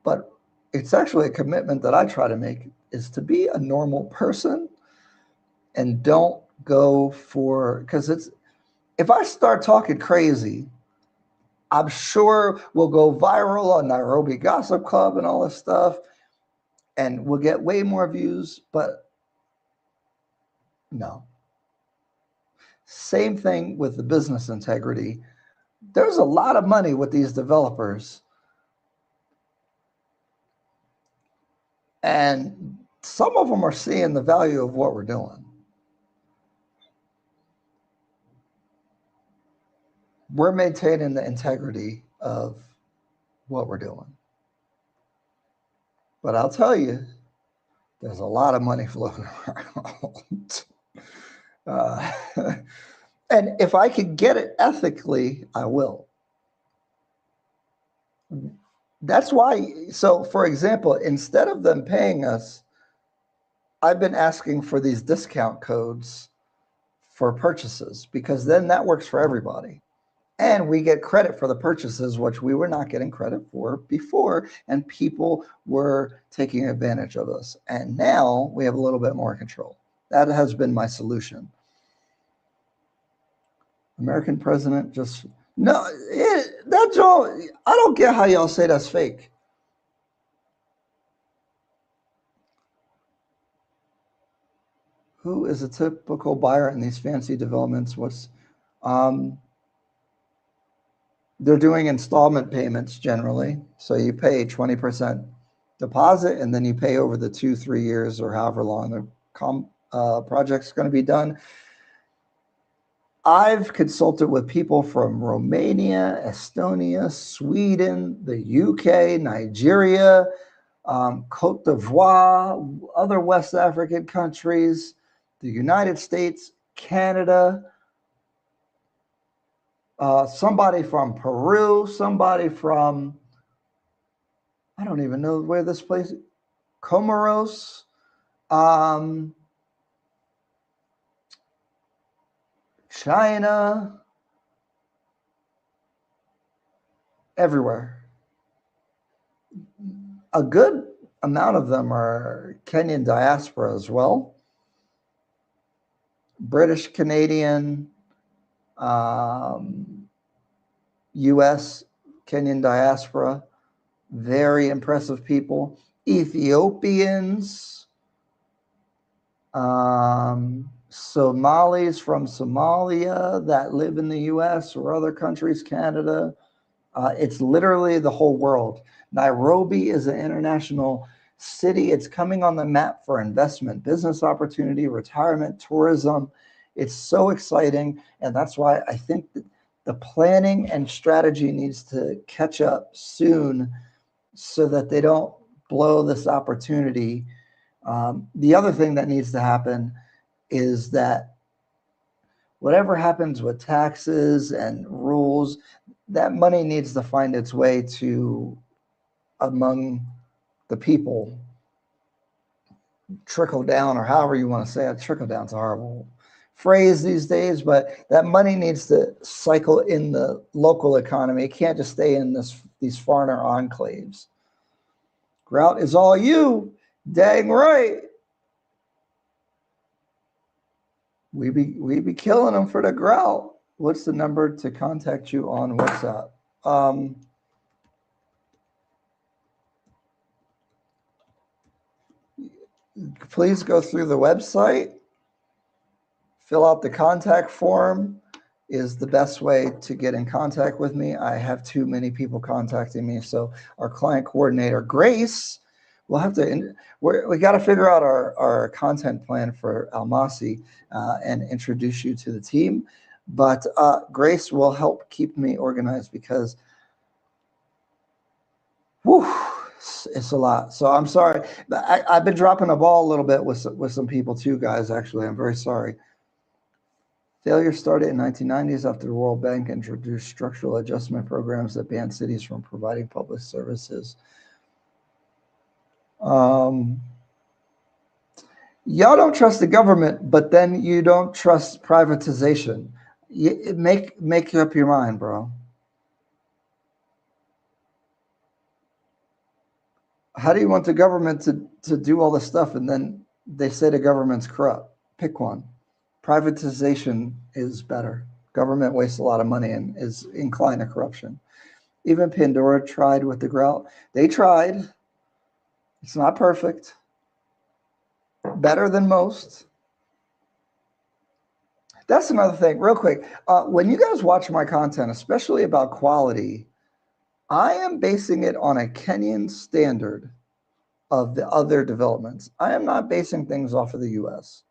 But it's actually a commitment that I try to make is to be a normal person and don't go for, because if I start talking crazy, I'm sure we'll go viral on Nairobi Gossip Club and all this stuff, and we'll get way more views, but no. Same thing with the business integrity. There's a lot of money with these developers, and some of them are seeing the value of what we're doing. We're maintaining the integrity of what we're doing. But I'll tell you, there's a lot of money floating around. uh, and if I could get it ethically, I will. That's why, so for example, instead of them paying us, I've been asking for these discount codes for purchases because then that works for everybody. And we get credit for the purchases, which we were not getting credit for before, and people were taking advantage of us. And now we have a little bit more control. That has been my solution. American president just, no, that's all. I don't get how y'all say that's fake. Who is a typical buyer in these fancy developments? Um, they're doing installment payments generally. So you pay 20% deposit and then you pay over the 2-3 years or however long the project's going to be done. I've consulted with people from Romania, Estonia, Sweden, the UK, Nigeria, Cote d'Ivoire, other West African countries, the United States, Canada, somebody from Peru, somebody from, I don't even know where this place is, Comoros, China, everywhere. A good amount of them are Kenyan diaspora as well. British, Canadian, US, Kenyan diaspora, very impressive people. Ethiopians, Somalis from Somalia that live in the US or other countries, Canada. It's literally the whole world. Nairobi is an international city. It's coming on the map for investment, business opportunity, retirement, tourism. It's so exciting. And that's why I think that the planning and strategy needs to catch up soon so that they don't blow this opportunity. The other thing that needs to happen is that whatever happens with taxes and rules, that money needs to find its way to among the people, trickle down, or however you want to say it. Trickle down's a horrible phrase these days, but that money needs to cycle in the local economy. It can't just stay in these foreigner enclaves. Grout is all you. Dang right. We be killing them for the grout. What's the number to contact you on WhatsApp? Please go through the website. Fill out the contact form is the best way to get in contact with me. I have too many people contacting me. So our client coordinator, Grace, we'll have to, we got to figure out our content plan for Almasi and introduce you to the team. But Grace will help keep me organized because, whew, it's a lot. So I'm sorry. I've been dropping the ball a little bit with some people too, guys, actually. I'm very sorry. Failure started in 1990s after the World Bank introduced structural adjustment programs that banned cities from providing public services. Y'all don't trust the government, but then you don't trust privatization. Make up your mind, bro. How do you want the government to do all this stuff and then they say the government's corrupt? Pick one. Privatization is better. Government wastes a lot of money and is inclined to corruption. Even Pandora tried with the grout. They tried. It's not perfect. Better than most. That's another thing, real quick. When you guys watch my content, especially about quality, I am basing it on a Kenyan standard of the other developments. I am not basing things off of the US.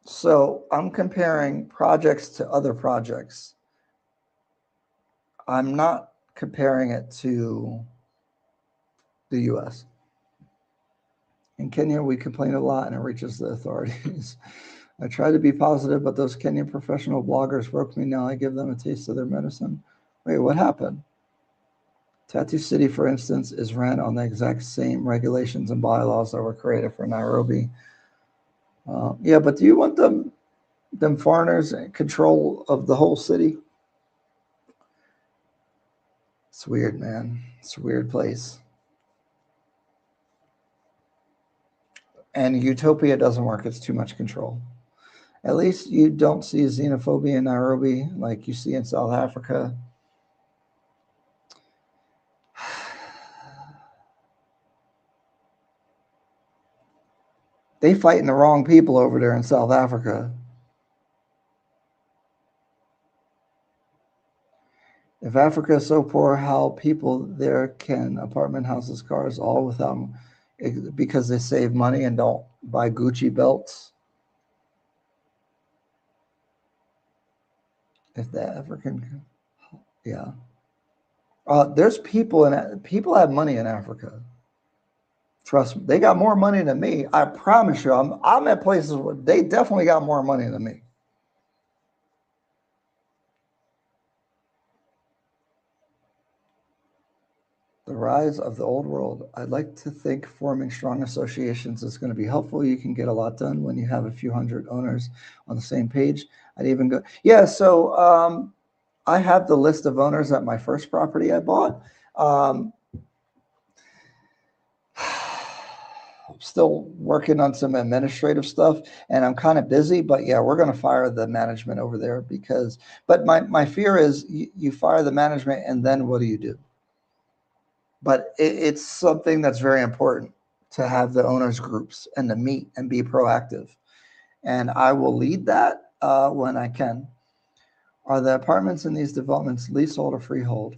So I'm comparing projects to other projects. I'm not comparing it to the US. In Kenya, we complain a lot and it reaches the authorities. I try to be positive, but those Kenyan professional bloggers broke me. Now I give them a taste of their medicine. Wait, what happened? Tattoo City, for instance, is ran on the exact same regulations and bylaws that were created for Nairobi. Yeah, but do you want them foreigners in control of the whole city? It's weird, man. It's a weird place. And utopia doesn't work. It's too much control. At least you don't see xenophobia in Nairobi like you see in South Africa. They fighting the wrong people over there in South Africa. If Africa is so poor, how people there can apartment houses, cars, all without, because they save money and don't buy Gucci belts? If the African, yeah. There's people have money in Africa. Trust me, they got more money than me. I promise you. I'm at places where they definitely got more money than me. The rise of the old world. I'd like to think forming strong associations is going to be helpful. You can get a lot done when you have a few hundred owners on the same page. I'd even go, yeah. So I have the list of owners at my first property I bought. Um, Still working on some administrative stuff and I'm kind of busy, but yeah, we're going to fire the management over there because, but my fear is you fire the management and then what do you do? But it's something that's very important to have the owners groups and to meet and be proactive. And I will lead that when I can. Are the apartments in these developments leasehold or freehold?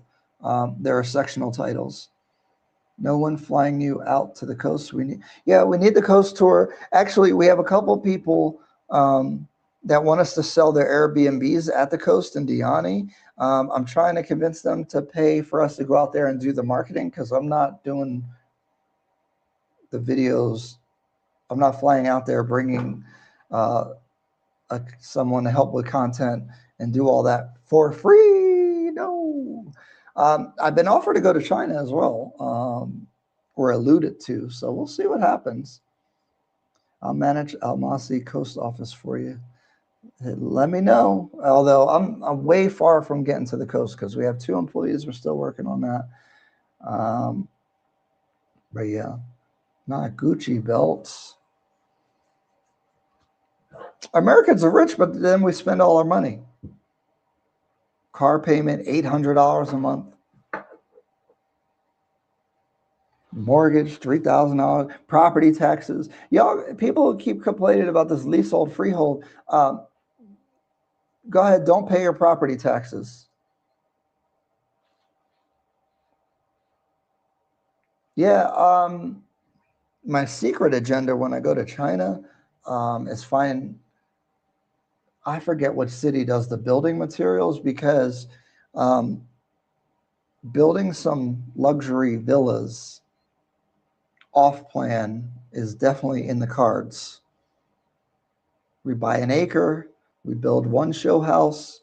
There are sectional titles. No one flying you out to the coast. We need the coast tour. Actually, we have a couple people that want us to sell their Airbnbs at the coast in Diani. I'm trying to convince them to pay for us to go out there and do the marketing because I'm not doing the videos. I'm not flying out there bringing someone to help with content and do all that for free. No. I've been offered to go to China as well, or alluded to. So we'll see what happens. I'll manage Almasi Coast office for you. Let me know. Although I'm way far from getting to the coast because we have 2 employees. We're still working on that. But yeah, not Gucci belts. Americans are rich, but then we spend all our money. Car payment, $800 a month. Mortgage, $3,000. Property taxes. Y'all, people keep complaining about this leasehold, freehold. Go ahead, don't pay your property taxes. Yeah, my secret agenda when I go to China is find, I forget what city does the building materials because um, building some luxury villas off plan is definitely in the cards. We buy an acre, we build one show house,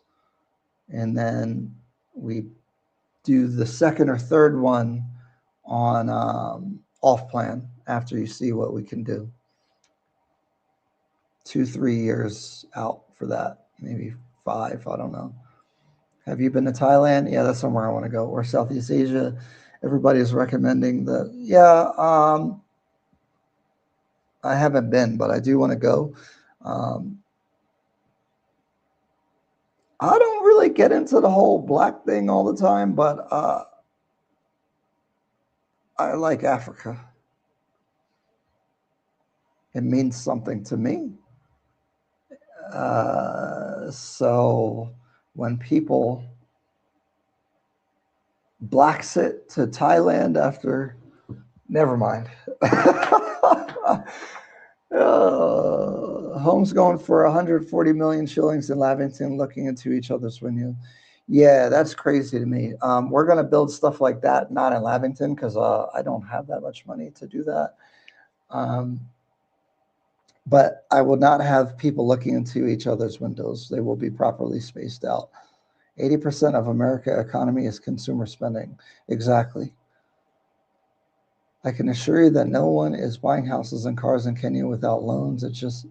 and then we do the second or third one on off plan after you see what we can do. 2, 3 years out for that, maybe 5. I don't know. Have you been to Thailand? Yeah, that's somewhere I want to go. Or Southeast Asia. Everybody's recommending the. Yeah, I haven't been, but I do want to go. Um, I don't really get into the whole black thing all the time, but I like Africa. It means something to me. So when people blacks it to Thailand after, never mind. Home's going for 140 million shillings in Lavington, looking into each other's window. Yeah, that's crazy to me. We're going to build stuff like that, not in Lavington, because I don't have that much money to do that. But I will not have people looking into each other's windows. They will be properly spaced out. 80% of America economy is consumer spending. Exactly. I can assure you that no one is buying houses and cars in Kenya without loans. It's just,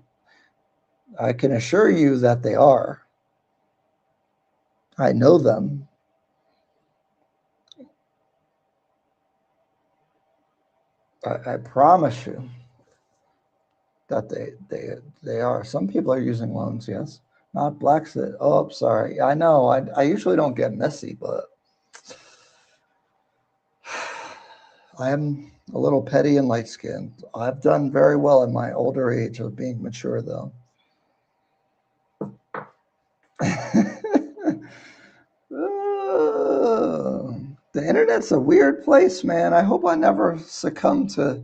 I can assure you that they are. I know them. I promise you that they are. Some people are using loans, yes. Not blacks that, oh, sorry. I know. I usually don't get messy, but I am a little petty and light skinned. I've done very well in my older age of being mature, though. The internet's a weird place, man. I hope I never succumb to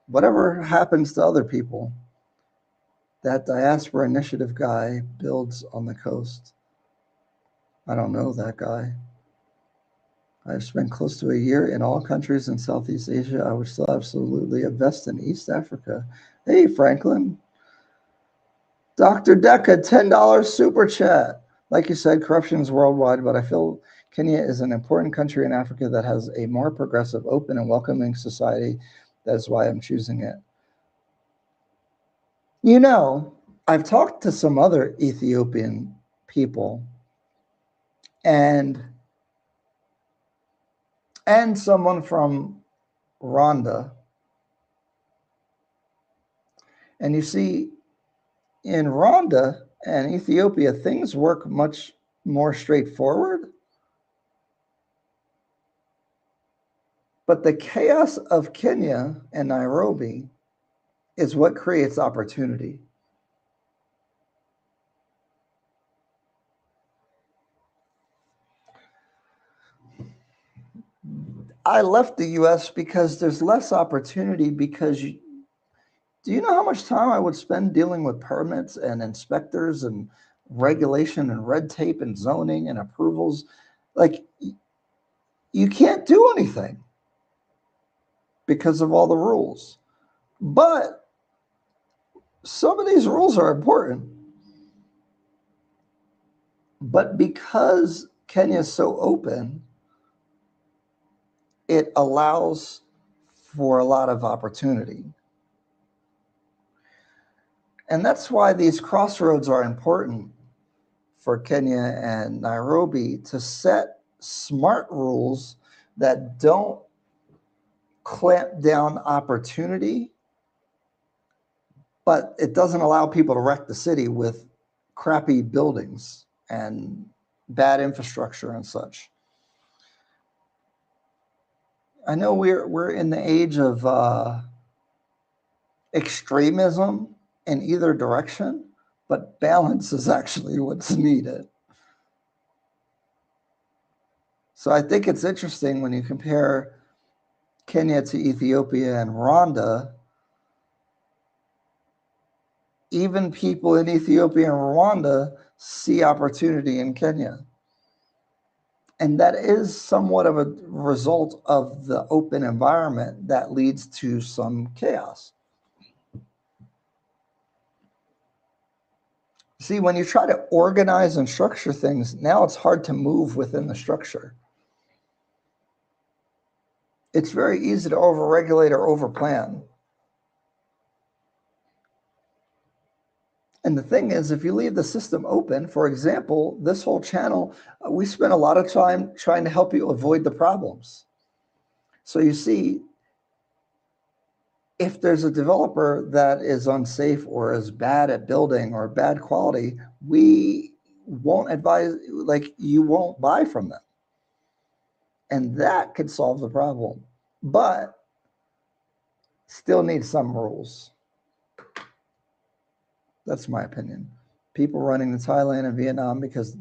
whatever happens to other people. That diaspora initiative guy builds on the coast. I don't know that guy. I've spent close to a year in all countries in Southeast Asia. I would still absolutely invest in East Africa. Hey, Franklin. Dr. Deca, $10 super chat. Like you said, corruption is worldwide, but I feel Kenya is an important country in Africa that has a more progressive, open, and welcoming society. That's why I'm choosing it. You know, I've talked to some other Ethiopian people and someone from Rwanda. And you see, in Rwanda and Ethiopia, things work much more straightforward. But the chaos of Kenya and Nairobi is what creates opportunity. I left the US because there's less opportunity because do you know how much time I would spend dealing with permits and inspectors and regulation and red tape and zoning and approvals? Like, you can't do anything because of all the rules. But some of these rules are important. But because Kenya is so open, it allows for a lot of opportunity. And that's why these crossroads are important for Kenya and Nairobi, to set smart rules that don't clamp down opportunity, but it doesn't allow people to wreck the city with crappy buildings and bad infrastructure and such. I know we're in the age of extremism in either direction, but balance is actually what's needed. So I think it's interesting when you compare Kenya to Ethiopia and Rwanda. Even people in Ethiopia and Rwanda see opportunity in Kenya. And that is somewhat of a result of the open environment that leads to some chaos. See, when you try to organize and structure things, now it's hard to move within the structure. It's very easy to overregulate or overplan. And the thing is, if you leave the system open, for example, this whole channel, we spent a lot of time trying to help you avoid the problems. So you see, if there's a developer that is unsafe or is bad at building or bad quality, we won't advise, like, you won't buy from them. And that could solve the problem, but still need some rules. That's my opinion. People running to Thailand and Vietnam because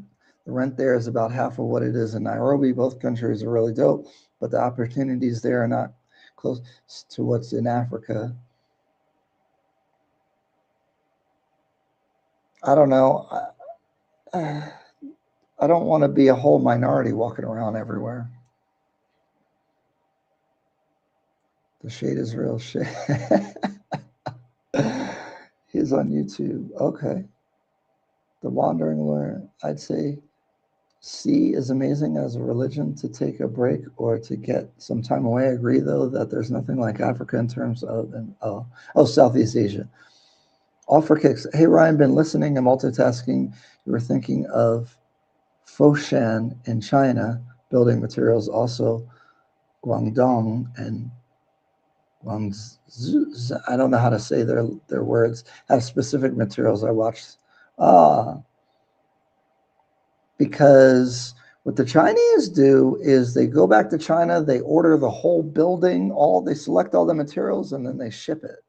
the rent there is about half of what it is in Nairobi. Both countries are really dope, but the opportunities there are not close to what's in Africa. I don't know. I don't want to be a whole minority walking around everywhere. The shade is real shade. He's on YouTube. Okay. The Wandering Lawyer. I'd say C is amazing as a religion to take a break or to get some time away. I agree, though, that there's nothing like Africa in terms of Southeast Asia. All for kicks. Hey, Ryan, been listening and multitasking. You were thinking of Foshan in China, building materials, also Guangdong and Guangzhou. I don't know how to say their words, have specific materials. I watched. Because what the Chinese do is they go back to China, they order the whole building, they select all the materials, and then they ship it.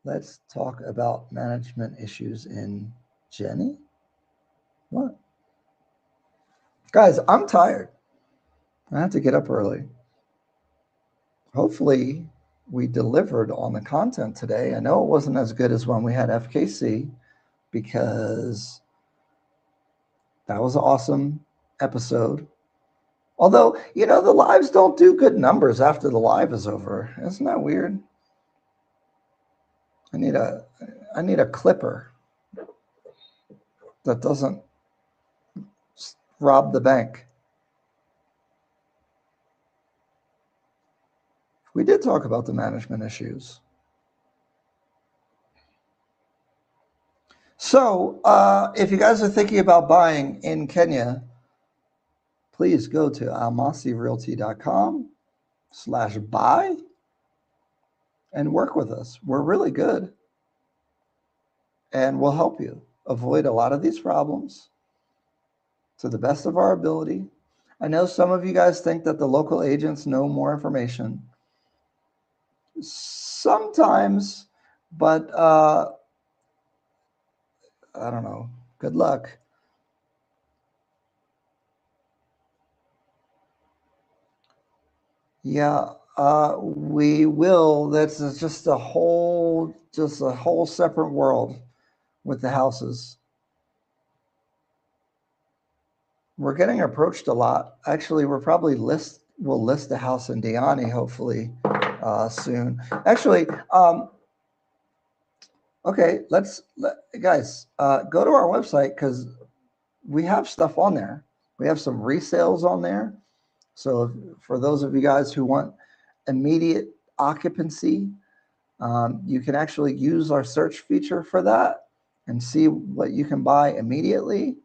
Let's talk about management issues in Jenny. What? Guys, I'm tired. I have to get up early. Hopefully, we delivered on the content today. I know it wasn't as good as when we had FKC because that was an awesome episode. Although, you know, the lives don't do good numbers after the live is over. Isn't that weird? I need a clipper that doesn't rob the bank. We did talk about the management issues. So, if you guys are thinking about buying in Kenya, please go to almasirealty.com/buy and work with us. We're really good, and we'll help you avoid a lot of these problems to the best of our ability. I know some of you guys think that the local agents know more information. Sometimes, but I don't know. Good luck. Yeah, we will. That's just a whole separate world with the houses. We're getting approached a lot. Actually, we'll list a house in Diani hopefully soon. Actually, okay, guys, go to our website because we have stuff on there. We have some resales on there. So for those of you guys who want immediate occupancy, you can actually use our search feature for that and see what you can buy immediately.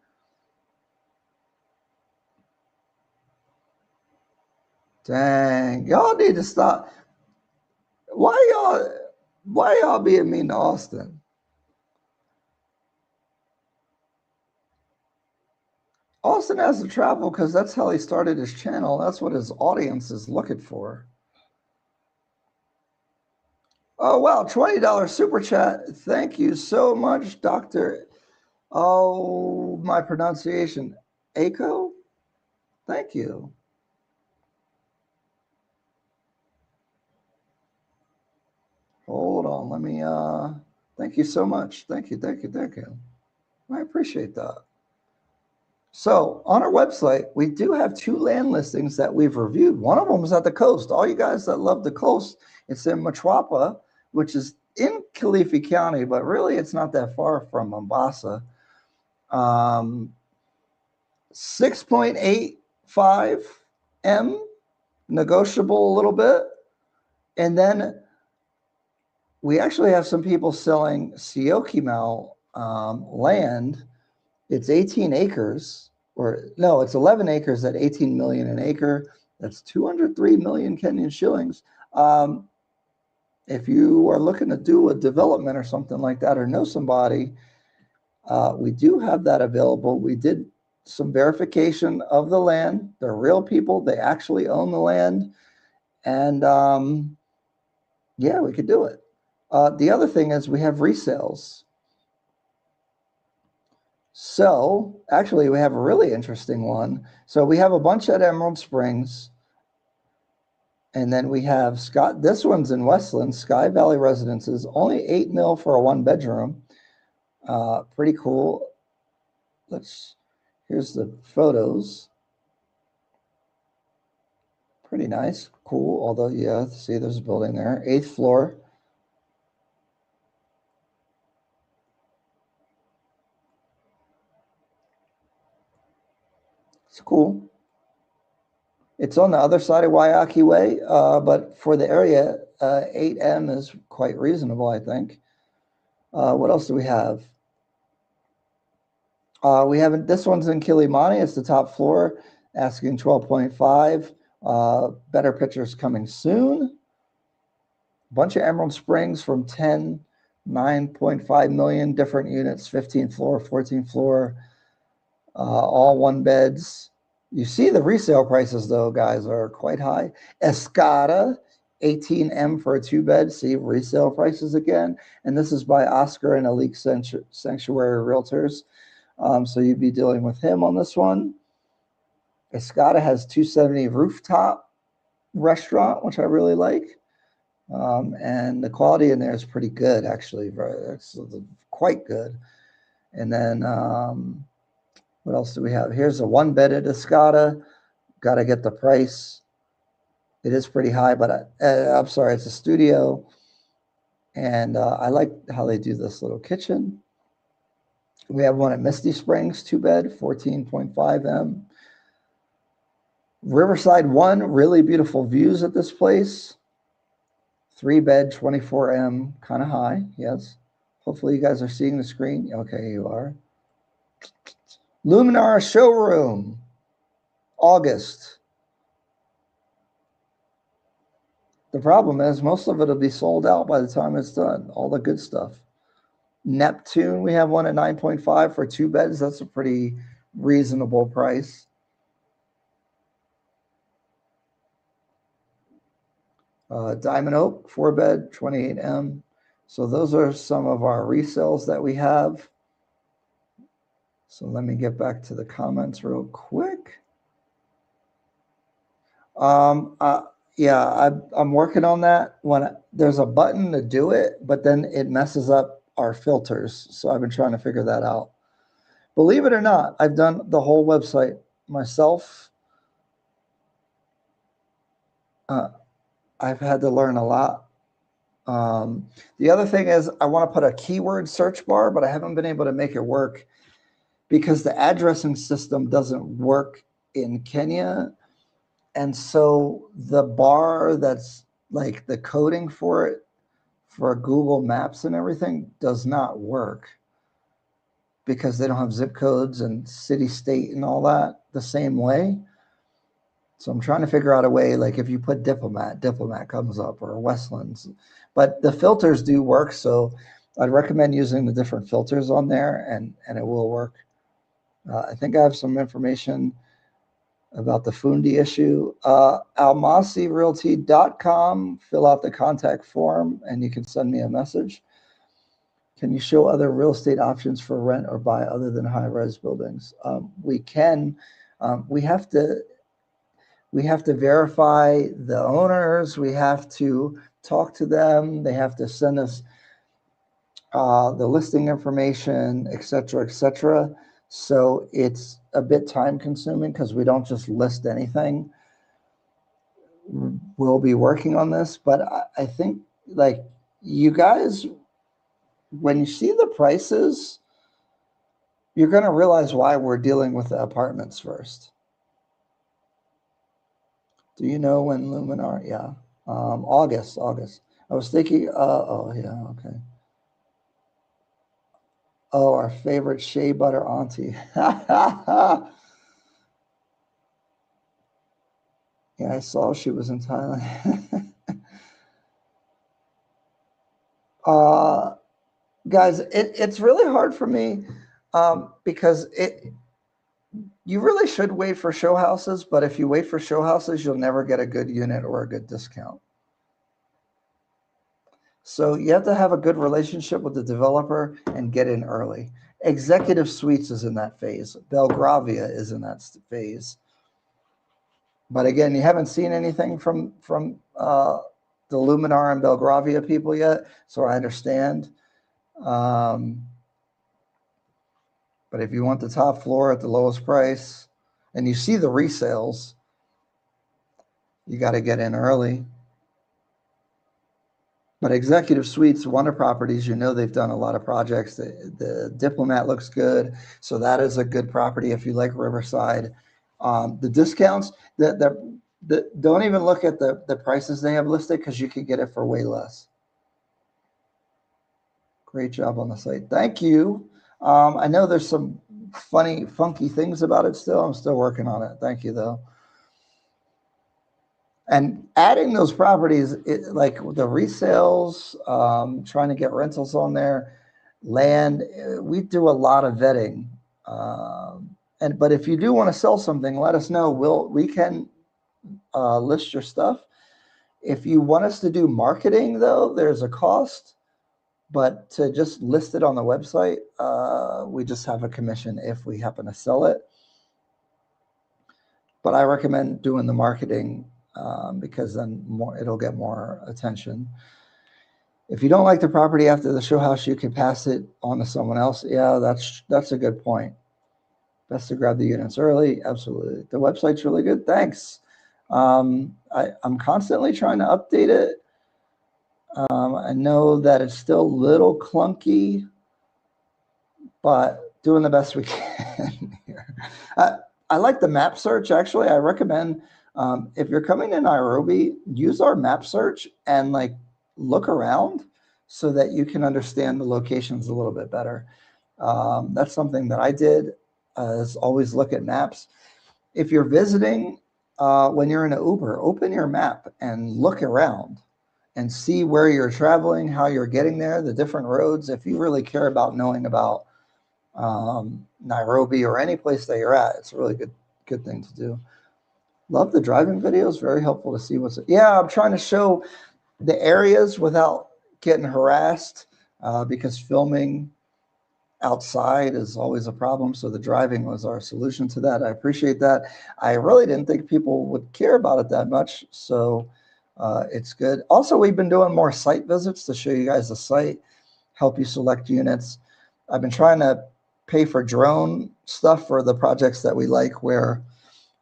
Dang, y'all need to stop. Why y'all being mean to Austin? Austin has to travel because that's how he started his channel. That's what his audience is looking for. Oh, wow, $20 super chat. Thank you so much, Dr. Oh, my pronunciation. Aiko? Thank you. Hold on, let me, thank you so much. Thank you. I appreciate that. So on our website, we do have 2 land listings that we've reviewed. One of them is at the coast. All you guys that love the coast, it's in Mtwapa, which is in Kilifi County, but really it's not that far from Mombasa. 6.85 M, negotiable a little bit. And then we actually have some people selling Syokimau land. It's 18 acres, or no, it's 11 acres at 18 million an acre. That's 203 million Kenyan shillings. If you are looking to do a development or something like that, or know somebody, we do have that available. We did some verification of the land. They're real people. They actually own the land. And yeah, we could do it. The other thing is we have resales. So actually, we have a really interesting one. So we have a bunch at Emerald Springs. And then we have Scott. This one's in Westland, Sky Valley Residences. Only 8 mil for a 1-bedroom. Pretty cool. Here's the photos. Pretty nice, cool. Although, yeah, see, there's a building there. 8th floor. It's cool. It's on the other side of Waiyaki Way, but for the area, 8M is quite reasonable, I think. What else do we have? We have this one's in Kilimani. It's the top floor, asking 12.5. Better pictures coming soon. Bunch of Emerald Springs from 10, 9.5 million, different units, 15th floor, 14th floor, all 1-beds. You see the resale prices, though, guys, are quite high. Escada, 18M for a 2-bed. See resale prices again. And this is by Oscar and Elite Sanctuary Realtors. So you'd be dealing with him on this one. Escada has 270 rooftop restaurant, which I really like. And the quality in there is pretty good, actually. It's quite good. And then what else do we have? Here's a 1-bed at Escada. Got to get the price. It is pretty high, but I'm sorry, it's a studio. And I like how they do this little kitchen. We have one at Misty Springs, 2-bed, 14.5 M. Riverside 1, really beautiful views at this place. 3-bed, 24 M, kind of high, yes. Hopefully you guys are seeing the screen. Okay, you are. Luminar Showroom, August. The problem is most of it will be sold out by the time it's done, all the good stuff. Neptune, we have one at 9.5 for 2 beds. That's a pretty reasonable price. Diamond Oak, 4-bed, 28 M. So those are some of our resales that we have. So let me get back to the comments real quick. Yeah, I'm working on that. When there's a button to do it, but then it messes up our filters. So I've been trying to figure that out. Believe it or not, I've done the whole website myself. I've had to learn a lot. The other thing is I want to put a keyword search bar, but I haven't been able to make it work because the addressing system doesn't work in Kenya. And so the bar that's like the coding for it, for Google Maps and everything, does not work because they don't have zip codes and city, state, and all that the same way. So I'm trying to figure out a way, like if you put Diplomat comes up, or Westlands. But the filters do work, so I'd recommend using the different filters on there, and it will work. I think I have some information about the Fundi issue. almasirealty.com, fill out the contact form, and you can send me a message. Can you show other real estate options for rent or buy other than high-rise buildings? We can. We have to verify the owners. We have to talk to them. They have to send us the listing information, et cetera, et cetera. So it's a bit time consuming because we don't just list anything. We'll be working on this, but I think like you guys, when you see the prices, you're going to realize why we're dealing with the apartments first. Do you know when Luminar? Yeah. August. I was thinking, oh yeah, okay. Oh, our favorite shea butter auntie. Yeah, I saw she was in Thailand. Guys, it's really hard for me because you really should wait for show houses, but if you wait for show houses, you'll never get a good unit or a good discount. So you have to have a good relationship with the developer and get in early. Executive Suites is in that phase. Belgravia is in that phase. But again, you haven't seen anything from the Luminar and Belgravia people yet, so I understand. But if you want the top floor at the lowest price, and you see the resales, you got to get in early. But Executive Suites, Wonder Properties, you know they've done a lot of projects. The Diplomat looks good, so that is a good property if you like Riverside. The discounts, don't even look at the prices they have listed because you can get it for way less. Great job on the site. Thank you. I know there's some funky things about it still. I'm still working on it. Thank you, though. And adding those properties, like the resales, trying to get rentals on there, land, we do a lot of vetting. But if you do want to sell something, let us know. We can list your stuff. If you want us to do marketing, though, there's a cost. But to just list it on the website, we just have a commission if we happen to sell it. But I recommend doing the marketing because then it'll get more attention. If you don't like the property after the show house, you can pass it on to someone else. Yeah, that's a good point. Best to grab the units early. Absolutely. The website's really good. Thanks. I'm constantly trying to update it. I know that it's still a little clunky, but doing the best we can here. I like the map search, actually. I recommend if you're coming to Nairobi, use our map search and like look around so that you can understand the locations a little bit better. That's something that I did, is always look at maps. If you're visiting, when you're in an Uber, open your map and look around and see where you're traveling, how you're getting there, the different roads. If you really care about knowing about Nairobi or any place that you're at, it's a really good thing to do. Love the driving videos. Very helpful to see what's. Yeah, I'm trying to show the areas without getting harassed, because filming outside is always a problem. So the driving was our solution to that. I appreciate that. I really didn't think people would care about it that much. So it's good. Also, we've been doing more site visits to show you guys the site, help you select units. I've been trying to pay for drone stuff for the projects that we like, where,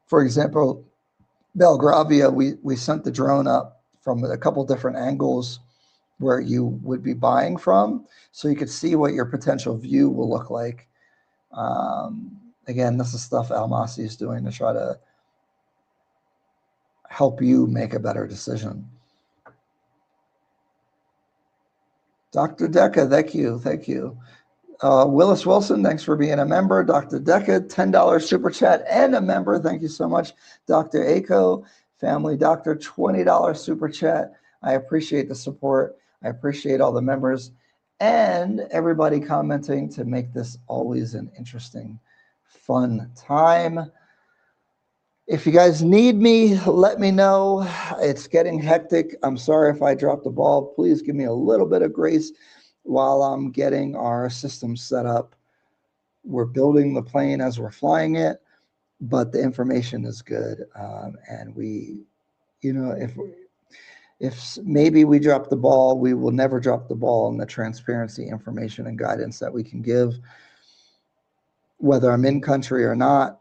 for example, Belgravia, we sent the drone up from a couple different angles where you would be buying from, so you could see what your potential view will look like. Again, this is stuff Almasi is doing to try to help you make a better decision. Dr. Deca, thank you, thank you. Willis Wilson, thanks for being a member. Dr. Deca, $10 super chat and a member. Thank you so much. Dr. Ako, family doctor, $20 super chat. I appreciate the support. I appreciate all the members and everybody commenting to make this always an interesting, fun time. If you guys need me, let me know. It's getting hectic. I'm sorry if I dropped the ball. Please give me a little bit of grace while I'm getting our system set up. We're building the plane as we're flying it, but the information is good. And we, if maybe we drop the ball, we will never drop the ball in the transparency, information, and guidance that we can give. Whether I'm in country or not,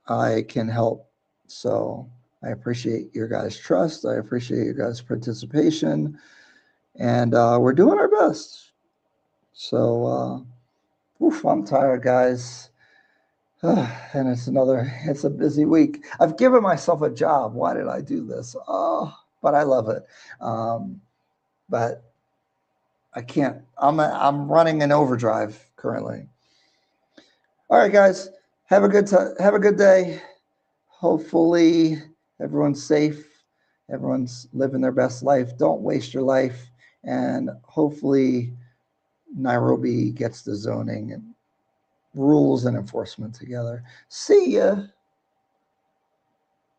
I can help. So I appreciate your guys' trust. I appreciate your guys' participation. And we're doing our best. So, I'm tired, guys. And it's a busy week. I've given myself a job. Why did I do this? But I love it. But I can't. I'm running in overdrive currently. All right, guys. Have a good day. Hopefully everyone's safe. Everyone's living their best life. Don't waste your life. And hopefully Nairobi gets the zoning and rules and enforcement together. See ya.